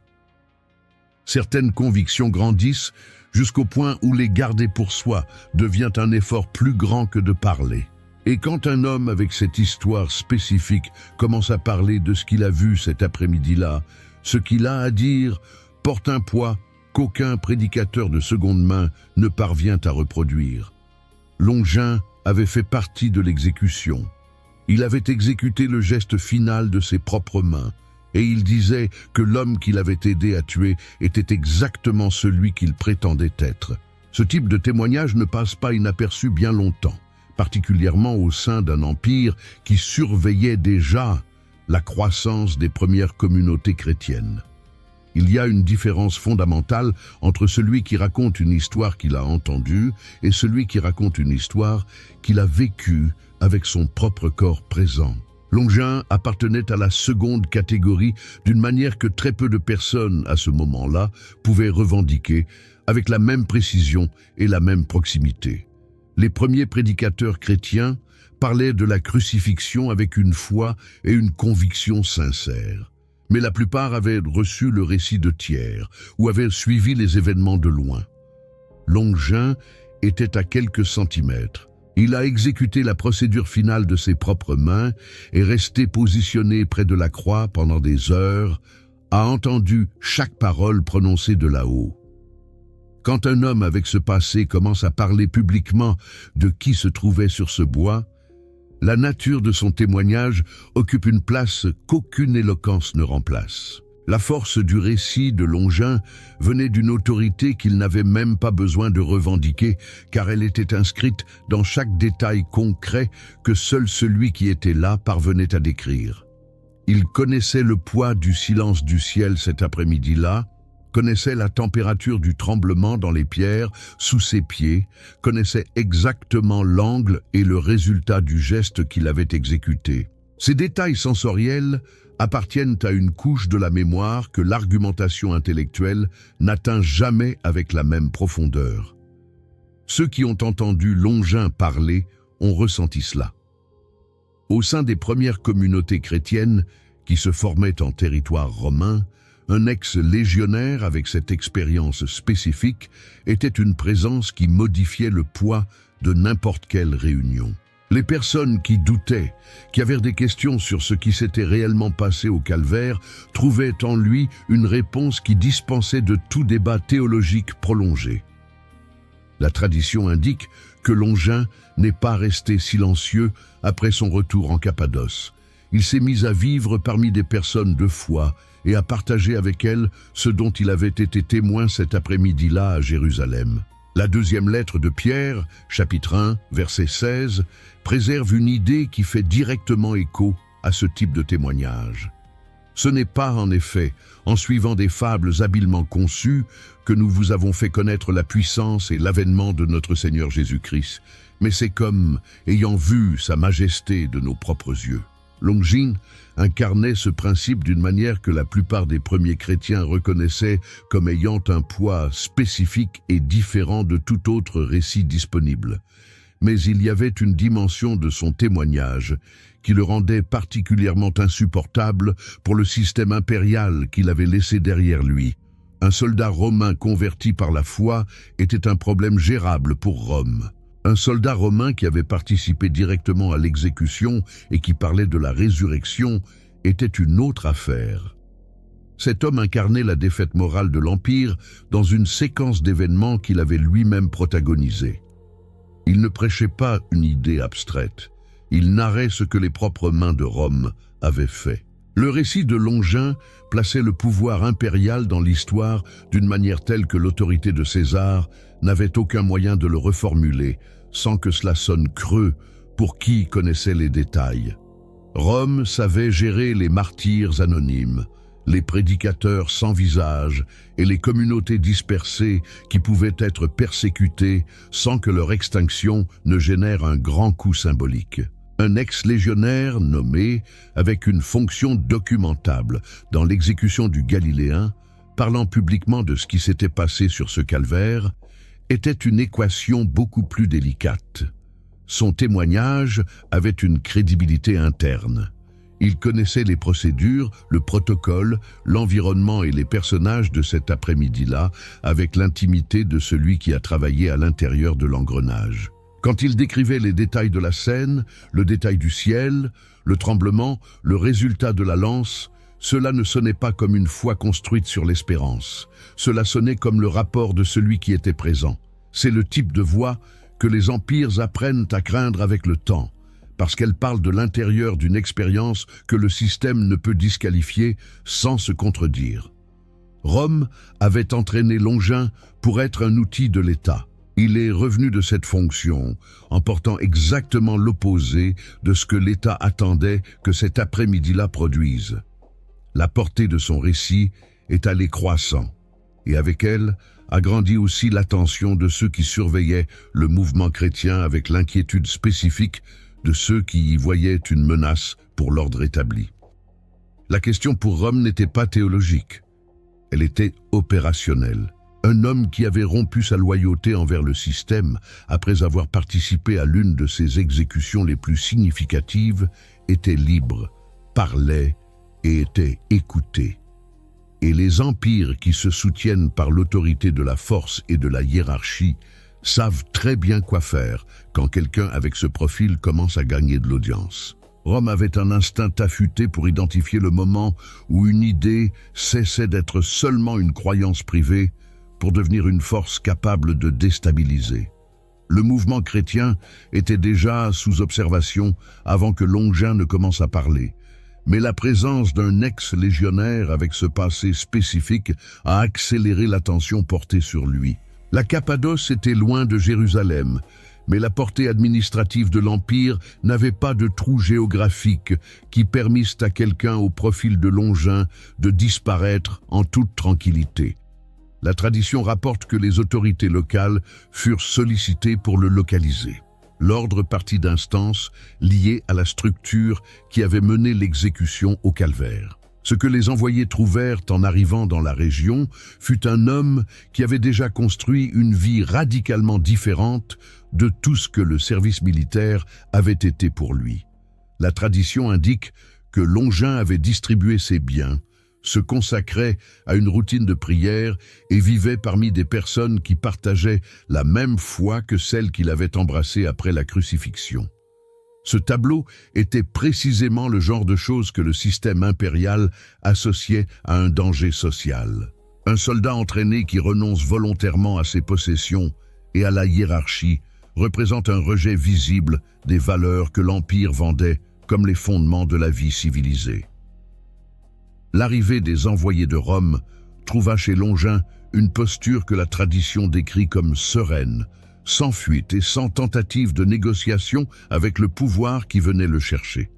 [SPEAKER 1] Certaines convictions grandissent jusqu'au point où les garder pour soi devient un effort plus grand que de parler. Et quand un homme avec cette histoire spécifique commence à parler de ce qu'il a vu cet après-midi-là, ce qu'il a à dire porte un poids qu'aucun prédicateur de seconde main ne parvient à reproduire. Longin avait fait partie de l'exécution. Il avait exécuté le geste final de ses propres mains, et il disait que l'homme qu'il avait aidé à tuer était exactement celui qu'il prétendait être. Ce type de témoignage ne passe pas inaperçu bien longtemps, particulièrement au sein d'un empire qui surveillait déjà la croissance des premières communautés chrétiennes. Il y a une différence fondamentale entre celui qui raconte une histoire qu'il a entendue et celui qui raconte une histoire qu'il a vécue avec son propre corps présent. Longin appartenait à la seconde catégorie d'une manière que très peu de personnes à ce moment-là pouvaient revendiquer avec la même précision et la même proximité. Les premiers prédicateurs chrétiens parlaient de la crucifixion avec une foi et une conviction sincères. Mais la plupart avaient reçu le récit de tiers ou avaient suivi les événements de loin. Longin était à quelques centimètres. Il a exécuté la procédure finale de ses propres mains et resté positionné près de la croix pendant des heures, a entendu chaque parole prononcée de là-haut. Quand un homme avec ce passé commence à parler publiquement de qui se trouvait sur ce bois, la nature de son témoignage occupe une place qu'aucune éloquence ne remplace. La force du récit de Longin venait d'une autorité qu'il n'avait même pas besoin de revendiquer, car elle était inscrite dans chaque détail concret que seul celui qui était là parvenait à décrire. Il connaissait le poids du silence du ciel cet après-midi-là, connaissait la température du tremblement dans les pierres sous ses pieds, connaissait exactement l'angle et le résultat du geste qu'il avait exécuté. Ces détails sensoriels appartiennent à une couche de la mémoire que l'argumentation intellectuelle n'atteint jamais avec la même profondeur. Ceux qui ont entendu Longin parler ont ressenti cela. Au sein des premières communautés chrétiennes qui se formaient en territoire romain, un ex-légionnaire avec cette expérience spécifique était une présence qui modifiait le poids de n'importe quelle réunion. Les personnes qui doutaient, qui avaient des questions sur ce qui s'était réellement passé au calvaire, trouvaient en lui une réponse qui dispensait de tout débat théologique prolongé. La tradition indique que Longin n'est pas resté silencieux après son retour en Cappadoce. Il s'est mis à vivre parmi des personnes de foi et à partager avec elles ce dont il avait été témoin cet après-midi-là à Jérusalem. La deuxième lettre de Pierre, chapitre 1, verset 16, préserve une idée qui fait directement écho à ce type de témoignage. Ce n'est pas, en effet, en suivant des fables habilement conçues que nous vous avons fait connaître la puissance et l'avènement de notre Seigneur Jésus-Christ, mais c'est comme ayant vu sa majesté de nos propres yeux. Longin incarnait ce principe d'une manière que la plupart des premiers chrétiens reconnaissaient comme ayant un poids spécifique et différent de tout autre récit disponible. Mais il y avait une dimension de son témoignage qui le rendait particulièrement insupportable pour le système impérial qu'il avait laissé derrière lui. Un soldat romain converti par la foi était un problème gérable pour Rome. Un soldat romain qui avait participé directement à l'exécution et qui parlait de la résurrection était une autre affaire. Cet homme incarnait la défaite morale de l'Empire dans une séquence d'événements qu'il avait lui-même protagonisés. Il ne prêchait pas une idée abstraite, il narrait ce que les propres mains de Rome avaient fait. Le récit de Longin plaçait le pouvoir impérial dans l'histoire d'une manière telle que l'autorité de César n'avait aucun moyen de le reformuler sans que cela sonne creux pour qui connaissait les détails. Rome savait gérer les martyrs anonymes, les prédicateurs sans visage et les communautés dispersées qui pouvaient être persécutées sans que leur extinction ne génère un grand coup symbolique. Un ex-légionnaire nommé, avec une fonction documentable dans l'exécution du Galiléen, parlant publiquement de ce qui s'était passé sur ce calvaire, était une équation beaucoup plus délicate. Son témoignage avait une crédibilité interne. Il connaissait les procédures, le protocole, l'environnement et les personnages de cet après-midi-là avec l'intimité de celui qui a travaillé à l'intérieur de l'engrenage. Quand il décrivait les détails de la scène, le détail du ciel, le tremblement, le résultat de la lance, cela ne sonnait pas comme une foi construite sur l'espérance. Cela sonnait comme le rapport de celui qui était présent. C'est le type de voix que les empires apprennent à craindre avec le temps, parce qu'elle parle de l'intérieur d'une expérience que le système ne peut disqualifier sans se contredire. Rome avait entraîné Longin pour être un outil de l'État. Il est revenu de cette fonction en portant exactement l'opposé de ce que l'État attendait que cet après-midi-là produise. La portée de son récit est allée croissant, et avec elle a grandi aussi l'attention de ceux qui surveillaient le mouvement chrétien avec l'inquiétude spécifique de ceux qui y voyaient une menace pour l'ordre établi. La question pour Rome n'était pas théologique, elle était opérationnelle. Un homme qui avait rompu sa loyauté envers le système après avoir participé à l'une de ses exécutions les plus significatives était libre, parlait et était écouté. Et les empires qui se soutiennent par l'autorité de la force et de la hiérarchie savent très bien quoi faire quand quelqu'un avec ce profil commence à gagner de l'audience. Rome avait un instinct affûté pour identifier le moment où une idée cessait d'être seulement une croyance privée pour devenir une force capable de déstabiliser. Le mouvement chrétien était déjà sous observation avant que Longin ne commence à parler. Mais la présence d'un ex-légionnaire avec ce passé spécifique a accéléré l'attention portée sur lui. La Cappadoce était loin de Jérusalem, mais la portée administrative de l'Empire n'avait pas de trou géographique qui permisse à quelqu'un au profil de Longin de disparaître en toute tranquillité. La tradition rapporte que les autorités locales furent sollicitées pour le localiser. L'ordre partit d'instances liées à la structure qui avait mené l'exécution au calvaire. Ce que les envoyés trouvèrent en arrivant dans la région fut un homme qui avait déjà construit une vie radicalement différente de tout ce que le service militaire avait été pour lui. La tradition indique que Longin avait distribué ses biens, se consacrait à une routine de prière et vivait parmi des personnes qui partageaient la même foi que celle qu'il avait embrassée après la crucifixion. Ce tableau était précisément le genre de choses que le système impérial associait à un danger social. Un soldat entraîné qui renonce volontairement à ses possessions et à la hiérarchie représente un rejet visible des valeurs que l'Empire vendait comme les fondements de la vie civilisée. L'arrivée des envoyés de Rome trouva chez Longin une posture que la tradition décrit comme sereine, sans fuite et sans tentative de négociation avec le pouvoir qui venait le chercher.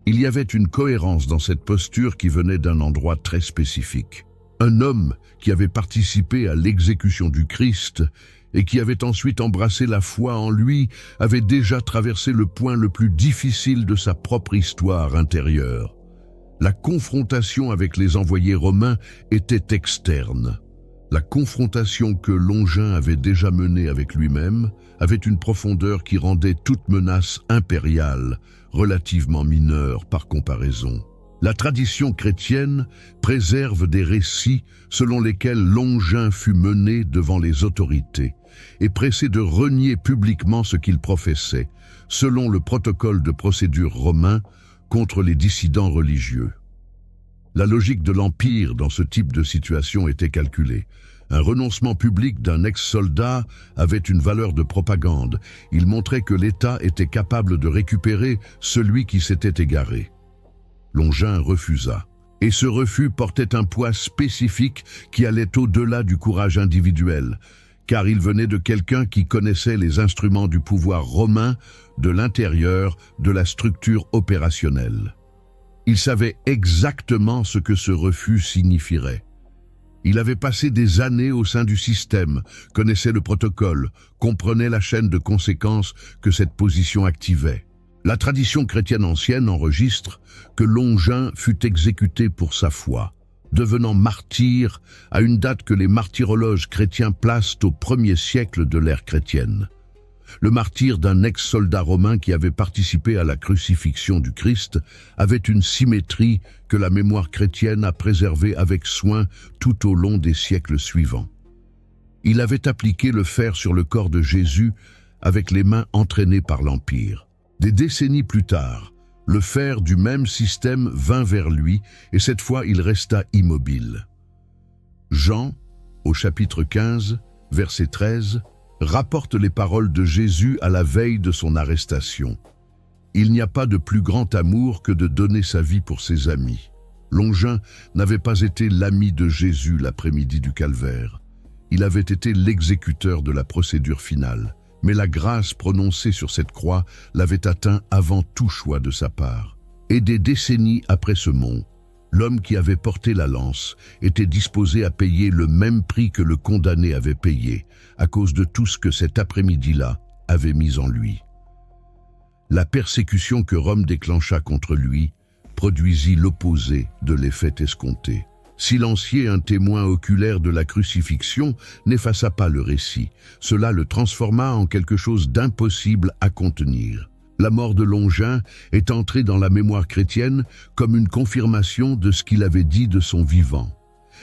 [SPEAKER 1] Il y avait une cohérence dans cette posture qui venait d'un endroit très spécifique. Un homme qui avait participé à l'exécution du Christ et qui avait ensuite embrassé la foi en lui avait déjà traversé le point le plus difficile de sa propre histoire intérieure. La confrontation avec les envoyés romains était externe. La confrontation que Longin avait déjà menée avec lui-même avait une profondeur qui rendait toute menace impériale relativement mineure par comparaison. La tradition chrétienne préserve des récits selon lesquels Longin fut mené devant les autorités et pressé de renier publiquement ce qu'il professait, selon le protocole de procédure romain, contre les dissidents religieux. La logique de l'Empire dans ce type de situation était calculée. Un renoncement public d'un ex-soldat avait une valeur de propagande. Il montrait que l'État était capable de récupérer celui qui s'était égaré. Longin refusa. Et ce refus portait un poids spécifique qui allait au-delà du courage individuel, car il venait de quelqu'un qui connaissait les instruments du pouvoir romain, de l'intérieur, de la structure opérationnelle. Il savait exactement ce que ce refus signifierait. Il avait passé des années au sein du système, connaissait le protocole, comprenait la chaîne de conséquences que cette position activait. La tradition chrétienne ancienne enregistre que Longin fut exécuté pour sa foi, devenant martyr à une date que les martyrologes chrétiens placent au 1er siècle de l'ère chrétienne. Le martyre d'un ex-soldat romain qui avait participé à la crucifixion du Christ avait une symétrie que la mémoire chrétienne a préservée avec soin tout au long des siècles suivants. Il avait appliqué le fer sur le corps de Jésus avec les mains entraînées par l'Empire. Des décennies plus tard, le fer du même système vint vers lui et cette fois il resta immobile. Jean, au chapitre 15, verset 13, rapporte les paroles de Jésus à la veille de son arrestation. « Il n'y a pas de plus grand amour que de donner sa vie pour ses amis. » Longin n'avait pas été l'ami de Jésus l'après-midi du calvaire. Il avait été l'exécuteur de la procédure finale. Mais la grâce prononcée sur cette croix l'avait atteint avant tout choix de sa part. Et des décennies après ce mont, l'homme qui avait porté la lance était disposé à payer le même prix que le condamné avait payé, à cause de tout ce que cet après-midi-là avait mis en lui. La persécution que Rome déclencha contre lui produisit l'opposé de l'effet escompté. Silencier un témoin oculaire de la crucifixion n'effaça pas le récit. Cela le transforma en quelque chose d'impossible à contenir. La mort de Longin est entrée dans la mémoire chrétienne comme une confirmation de ce qu'il avait dit de son vivant.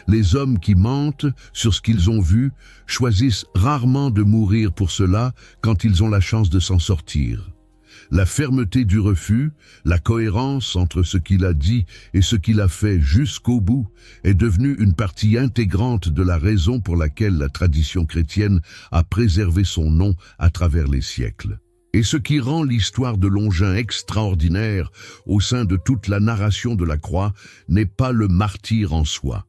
[SPEAKER 1] Les hommes qui mentent sur ce qu'ils ont vu choisissent rarement de mourir pour cela quand ils ont la chance de s'en sortir. La fermeté du refus, la cohérence entre ce qu'il a dit et ce qu'il a fait jusqu'au bout est devenue une partie intégrante de la raison pour laquelle la tradition chrétienne a préservé son nom à travers les siècles. Et ce qui rend l'histoire de Longin extraordinaire au sein de toute la narration de la croix n'est pas le martyre en soi.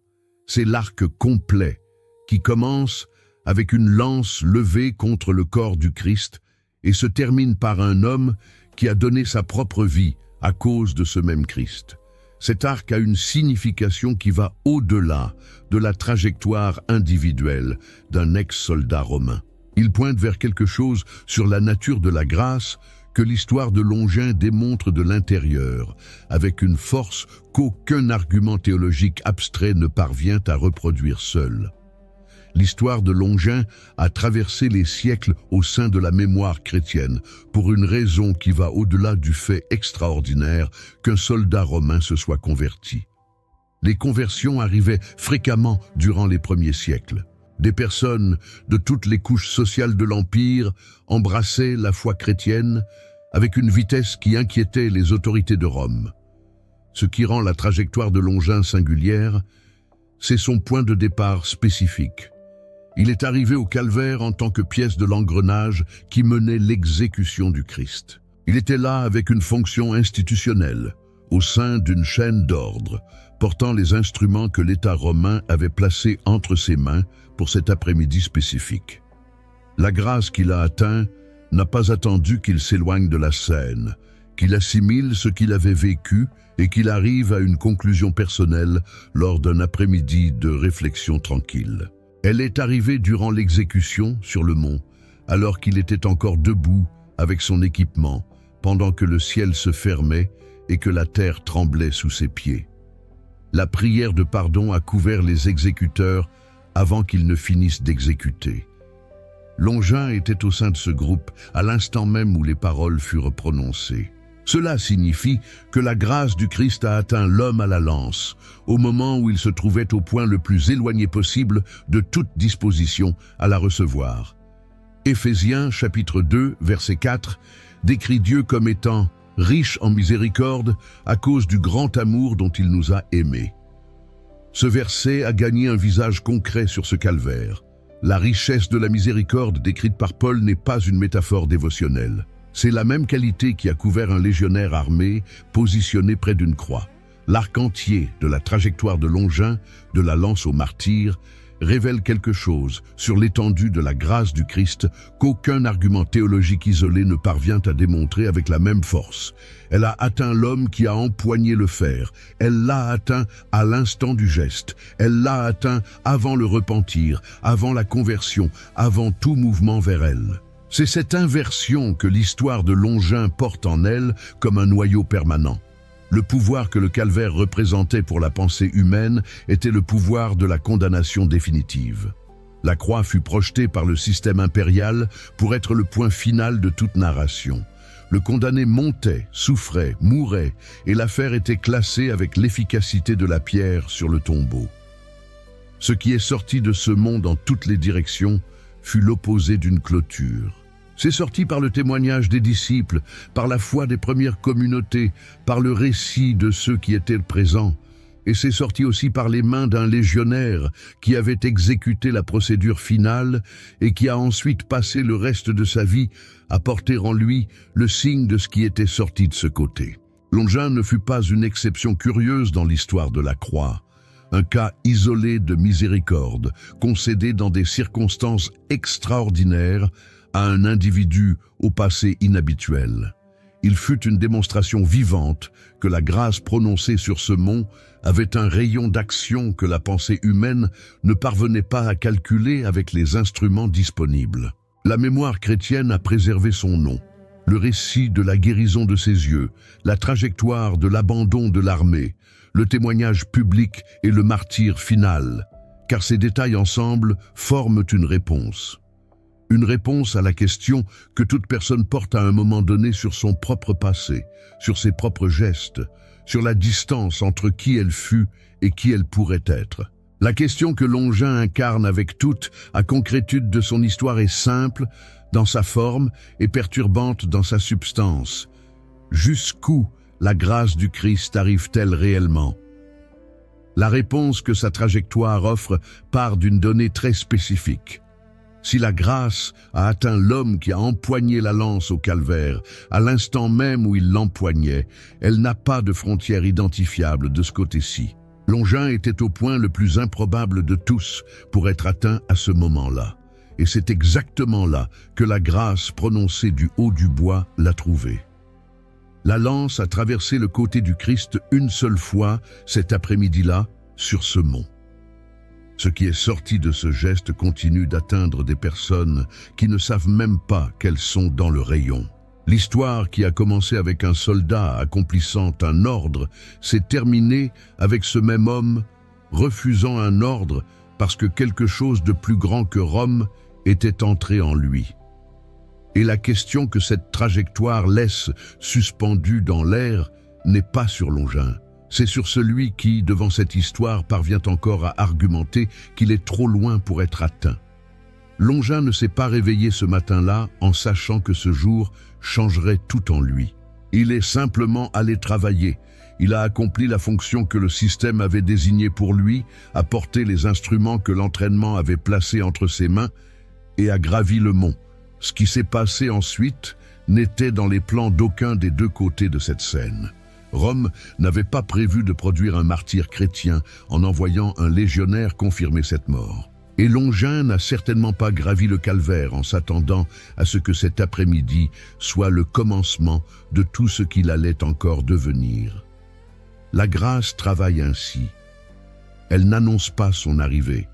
[SPEAKER 1] C'est l'arc complet qui commence avec une lance levée contre le corps du Christ et se termine par un homme qui a donné sa propre vie à cause de ce même Christ. Cet arc a une signification qui va au-delà de la trajectoire individuelle d'un ex-soldat romain. Il pointe vers quelque chose sur la nature de la grâce que l'histoire de Longin démontre de l'intérieur, avec une force qu'aucun argument théologique abstrait ne parvient à reproduire seul. L'histoire de Longin a traversé les siècles au sein de la mémoire chrétienne pour une raison qui va au-delà du fait extraordinaire qu'un soldat romain se soit converti. Les conversions arrivaient fréquemment durant les premiers siècles. Des personnes de toutes les couches sociales de l'Empire embrassaient la foi chrétienne avec une vitesse qui inquiétait les autorités de Rome. Ce qui rend la trajectoire de Longin singulière, c'est son point de départ spécifique. Il est arrivé au calvaire en tant que pièce de l'engrenage qui menait l'exécution du Christ. Il était là avec une fonction institutionnelle, au sein d'une chaîne d'ordre, portant les instruments que l'État romain avait placés entre ses mains pour cet après-midi spécifique. La grâce qu'il a atteint n'a pas attendu qu'il s'éloigne de la scène, qu'il assimile ce qu'il avait vécu et qu'il arrive à une conclusion personnelle lors d'un après-midi de réflexion tranquille. Elle est arrivée durant l'exécution sur le mont, alors qu'il était encore debout avec son équipement, pendant que le ciel se fermait et que la terre tremblait sous ses pieds. La prière de pardon a couvert les exécuteurs avant qu'ils ne finissent d'exécuter. Longin était au sein de ce groupe à l'instant même où les paroles furent prononcées. Cela signifie que la grâce du Christ a atteint l'homme à la lance, au moment où il se trouvait au point le plus éloigné possible de toute disposition à la recevoir. Éphésiens chapitre 2, verset 4, décrit Dieu comme étant riche en miséricorde à cause du grand amour dont il nous a aimés. Ce verset a gagné un visage concret sur ce calvaire. La richesse de la miséricorde décrite par Paul n'est pas une métaphore dévotionnelle. C'est la même qualité qui a couvert un légionnaire armé positionné près d'une croix. L'arc entier de la trajectoire de Longin, de la lance au martyr, révèle quelque chose sur l'étendue de la grâce du Christ qu'aucun argument théologique isolé ne parvient à démontrer avec la même force. Elle a atteint l'homme qui a empoigné le fer. Elle l'a atteint à l'instant du geste. Elle l'a atteint avant le repentir, avant la conversion, avant tout mouvement vers elle. C'est cette inversion que l'histoire de Longin porte en elle comme un noyau permanent. Le pouvoir que le calvaire représentait pour la pensée humaine était le pouvoir de la condamnation définitive. La croix fut projetée par le système impérial pour être le point final de toute narration. Le condamné montait, souffrait, mourait, et l'affaire était classée avec l'efficacité de la pierre sur le tombeau. Ce qui est sorti de ce monde en toutes les directions fut l'opposé d'une clôture. C'est sorti par le témoignage des disciples, par la foi des premières communautés, par le récit de ceux qui étaient présents, et c'est sorti aussi par les mains d'un légionnaire qui avait exécuté la procédure finale et qui a ensuite passé le reste de sa vie à porter en lui le signe de ce qui était sorti de ce côté. Longin ne fut pas une exception curieuse dans l'histoire de la croix, un cas isolé de miséricorde, concédé dans des circonstances extraordinaires à un individu au passé inhabituel. Il fut une démonstration vivante que la grâce prononcée sur ce mont avait un rayon d'action que la pensée humaine ne parvenait pas à calculer avec les instruments disponibles. La mémoire chrétienne a préservé son nom, le récit de la guérison de ses yeux, la trajectoire de l'abandon de l'armée, le témoignage public et le martyre final, car ces détails ensemble forment une réponse. Une réponse à la question que toute personne porte à un moment donné sur son propre passé, sur ses propres gestes, sur la distance entre qui elle fut et qui elle pourrait être. La question que Longin incarne avec toute la concrétude de son histoire est simple dans sa forme et perturbante dans sa substance. Jusqu'où la grâce du Christ arrive-t-elle réellement? La réponse que sa trajectoire offre part d'une donnée très spécifique. Si la grâce a atteint l'homme qui a empoigné la lance au calvaire, à l'instant même où il l'empoignait, elle n'a pas de frontière identifiable de ce côté-ci. Longin était au point le plus improbable de tous pour être atteint à ce moment-là. Et c'est exactement là que la grâce prononcée du haut du bois l'a trouvé. La lance a traversé le côté du Christ une seule fois cet après-midi-là sur ce mont. Ce qui est sorti de ce geste continue d'atteindre des personnes qui ne savent même pas qu'elles sont dans le rayon. L'histoire qui a commencé avec un soldat accomplissant un ordre s'est terminée avec ce même homme refusant un ordre parce que quelque chose de plus grand que Rome était entré en lui. Et la question que cette trajectoire laisse suspendue dans l'air n'est pas sur Longin. C'est sur celui qui, devant cette histoire, parvient encore à argumenter qu'il est trop loin pour être atteint. Longin ne s'est pas réveillé ce matin-là en sachant que ce jour changerait tout en lui. Il est simplement allé travailler. Il a accompli la fonction que le système avait désignée pour lui, a porté les instruments que l'entraînement avait placés entre ses mains et a gravi le mont. Ce qui s'est passé ensuite n'était dans les plans d'aucun des deux côtés de cette scène. Rome n'avait pas prévu de produire un martyr chrétien en envoyant un légionnaire confirmer cette mort. Et Longin n'a certainement pas gravi le calvaire en s'attendant à ce que cet après-midi soit le commencement de tout ce qu'il allait encore devenir. La grâce travaille ainsi. Elle n'annonce pas son arrivée.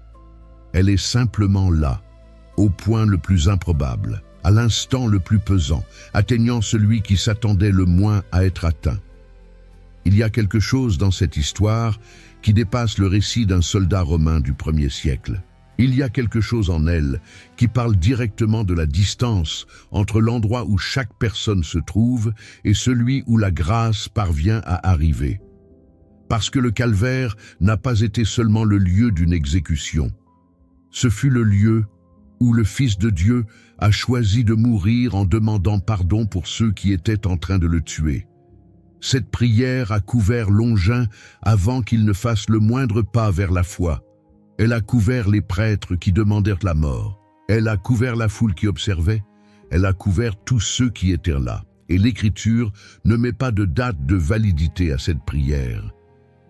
[SPEAKER 1] Elle est simplement là, au point le plus improbable, à l'instant le plus pesant, atteignant celui qui s'attendait le moins à être atteint. Il y a quelque chose dans cette histoire qui dépasse le récit d'un soldat romain du 1er siècle. Il y a quelque chose en elle qui parle directement de la distance entre l'endroit où chaque personne se trouve et celui où la grâce parvient à arriver. Parce que le calvaire n'a pas été seulement le lieu d'une exécution. Ce fut le lieu où le Fils de Dieu a choisi de mourir en demandant pardon pour ceux qui étaient en train de le tuer. Cette prière a couvert Longin avant qu'il ne fasse le moindre pas vers la foi. Elle a couvert les prêtres qui demandèrent la mort. Elle a couvert la foule qui observait. Elle a couvert tous ceux qui étaient là. Et l'Écriture ne met pas de date de validité à cette prière.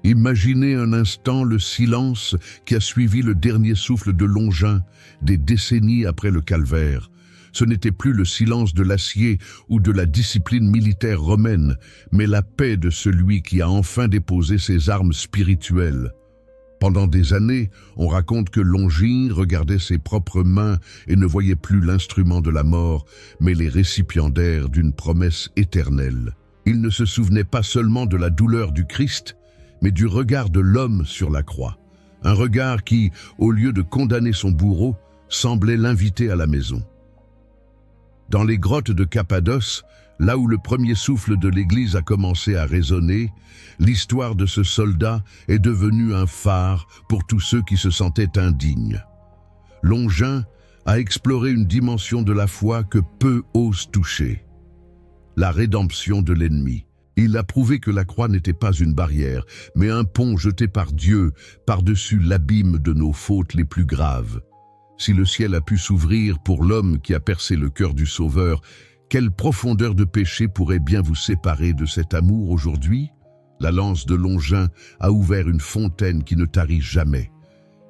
[SPEAKER 1] Imaginez un instant le silence qui a suivi le dernier souffle de Longin, des décennies après le calvaire. Ce n'était plus le silence de l'acier ou de la discipline militaire romaine, mais la paix de celui qui a enfin déposé ses armes spirituelles. Pendant des années, on raconte que Longin regardait ses propres mains et ne voyait plus l'instrument de la mort, mais les récipiendaires d'une promesse éternelle. Il ne se souvenait pas seulement de la douleur du Christ, mais du regard de l'homme sur la croix. Un regard qui, au lieu de condamner son bourreau, semblait l'inviter à la maison. Dans les grottes de Cappadoce, là où le premier souffle de l'Église a commencé à résonner, l'histoire de ce soldat est devenue un phare pour tous ceux qui se sentaient indignes. Longin a exploré une dimension de la foi que peu osent toucher, la rédemption de l'ennemi. Il a prouvé que la croix n'était pas une barrière, mais un pont jeté par Dieu par-dessus l'abîme de nos fautes les plus graves. Si le ciel a pu s'ouvrir pour l'homme qui a percé le cœur du Sauveur, quelle profondeur de péché pourrait bien vous séparer de cet amour aujourd'hui? La lance de Longin a ouvert une fontaine qui ne tarit jamais.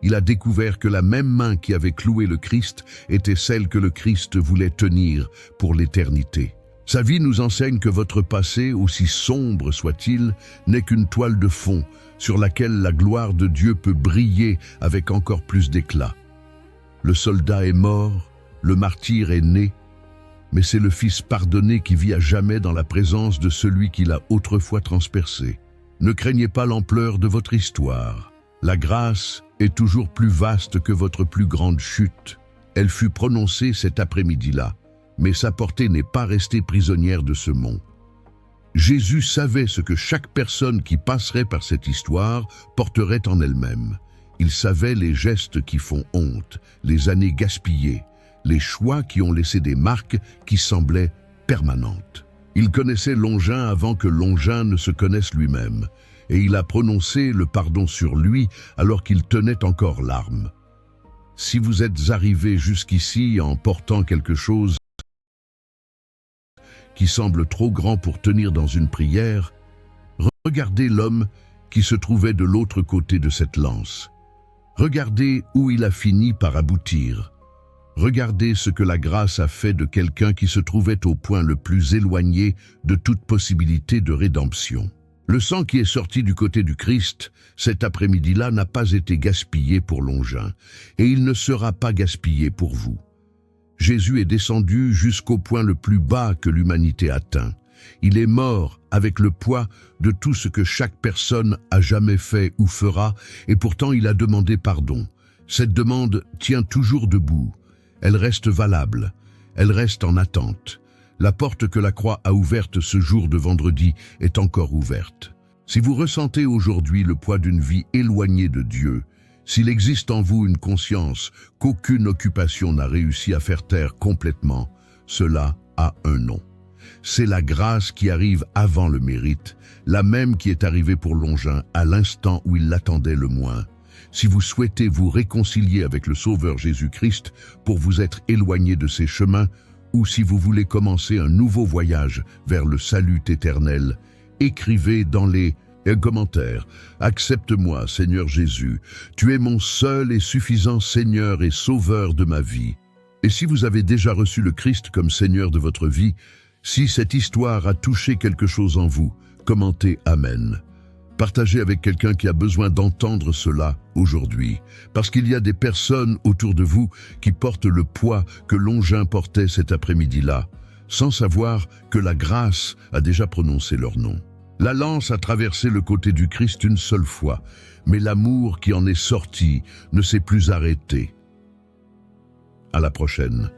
[SPEAKER 1] Il a découvert que la même main qui avait cloué le Christ était celle que le Christ voulait tenir pour l'éternité. Sa vie nous enseigne que votre passé, aussi sombre soit-il, n'est qu'une toile de fond sur laquelle la gloire de Dieu peut briller avec encore plus d'éclat. Le soldat est mort, le martyr est né, mais c'est le Fils pardonné qui vit à jamais dans la présence de celui qui l'a autrefois transpercé. Ne craignez pas l'ampleur de votre histoire. La grâce est toujours plus vaste que votre plus grande chute. Elle fut prononcée cet après-midi-là, mais sa portée n'est pas restée prisonnière de ce mont. Jésus savait ce que chaque personne qui passerait par cette histoire porterait en elle-même. Il savait les gestes qui font honte, les années gaspillées, les choix qui ont laissé des marques qui semblaient permanentes. Il connaissait Longin avant que Longin ne se connaisse lui-même, et il a prononcé le pardon sur lui alors qu'il tenait encore l'arme. Si vous êtes arrivé jusqu'ici en portant quelque chose qui semble trop grand pour tenir dans une prière, regardez l'homme qui se trouvait de l'autre côté de cette lance. Regardez où il a fini par aboutir. Regardez ce que la grâce a fait de quelqu'un qui se trouvait au point le plus éloigné de toute possibilité de rédemption. Le sang qui est sorti du côté du Christ, cet après-midi-là, n'a pas été gaspillé pour Longin, et il ne sera pas gaspillé pour vous. Jésus est descendu jusqu'au point le plus bas que l'humanité atteint. Il est mort avec le poids de tout ce que chaque personne a jamais fait ou fera, et pourtant il a demandé pardon. Cette demande tient toujours debout. Elle reste valable. Elle reste en attente. La porte que la croix a ouverte ce jour de vendredi est encore ouverte. Si vous ressentez aujourd'hui le poids d'une vie éloignée de Dieu, s'il existe en vous une conscience qu'aucune occupation n'a réussi à faire taire complètement, cela a un nom. C'est la grâce qui arrive avant le mérite, la même qui est arrivée pour Longin à l'instant où il l'attendait le moins. Si vous souhaitez vous réconcilier avec le Sauveur Jésus-Christ pour vous être éloigné de ses chemins, ou si vous voulez commencer un nouveau voyage vers le salut éternel, écrivez dans les commentaires « Accepte-moi, Seigneur Jésus, tu es mon seul et suffisant Seigneur et Sauveur de ma vie. » Et si vous avez déjà reçu le Christ comme Seigneur de votre vie, si cette histoire a touché quelque chose en vous, commentez « Amen ». Partagez avec quelqu'un qui a besoin d'entendre cela aujourd'hui, parce qu'il y a des personnes autour de vous qui portent le poids que Longin portait cet après-midi-là, sans savoir que la grâce a déjà prononcé leur nom. La lance a traversé le côté du Christ une seule fois, mais l'amour qui en est sorti ne s'est plus arrêté. À la prochaine.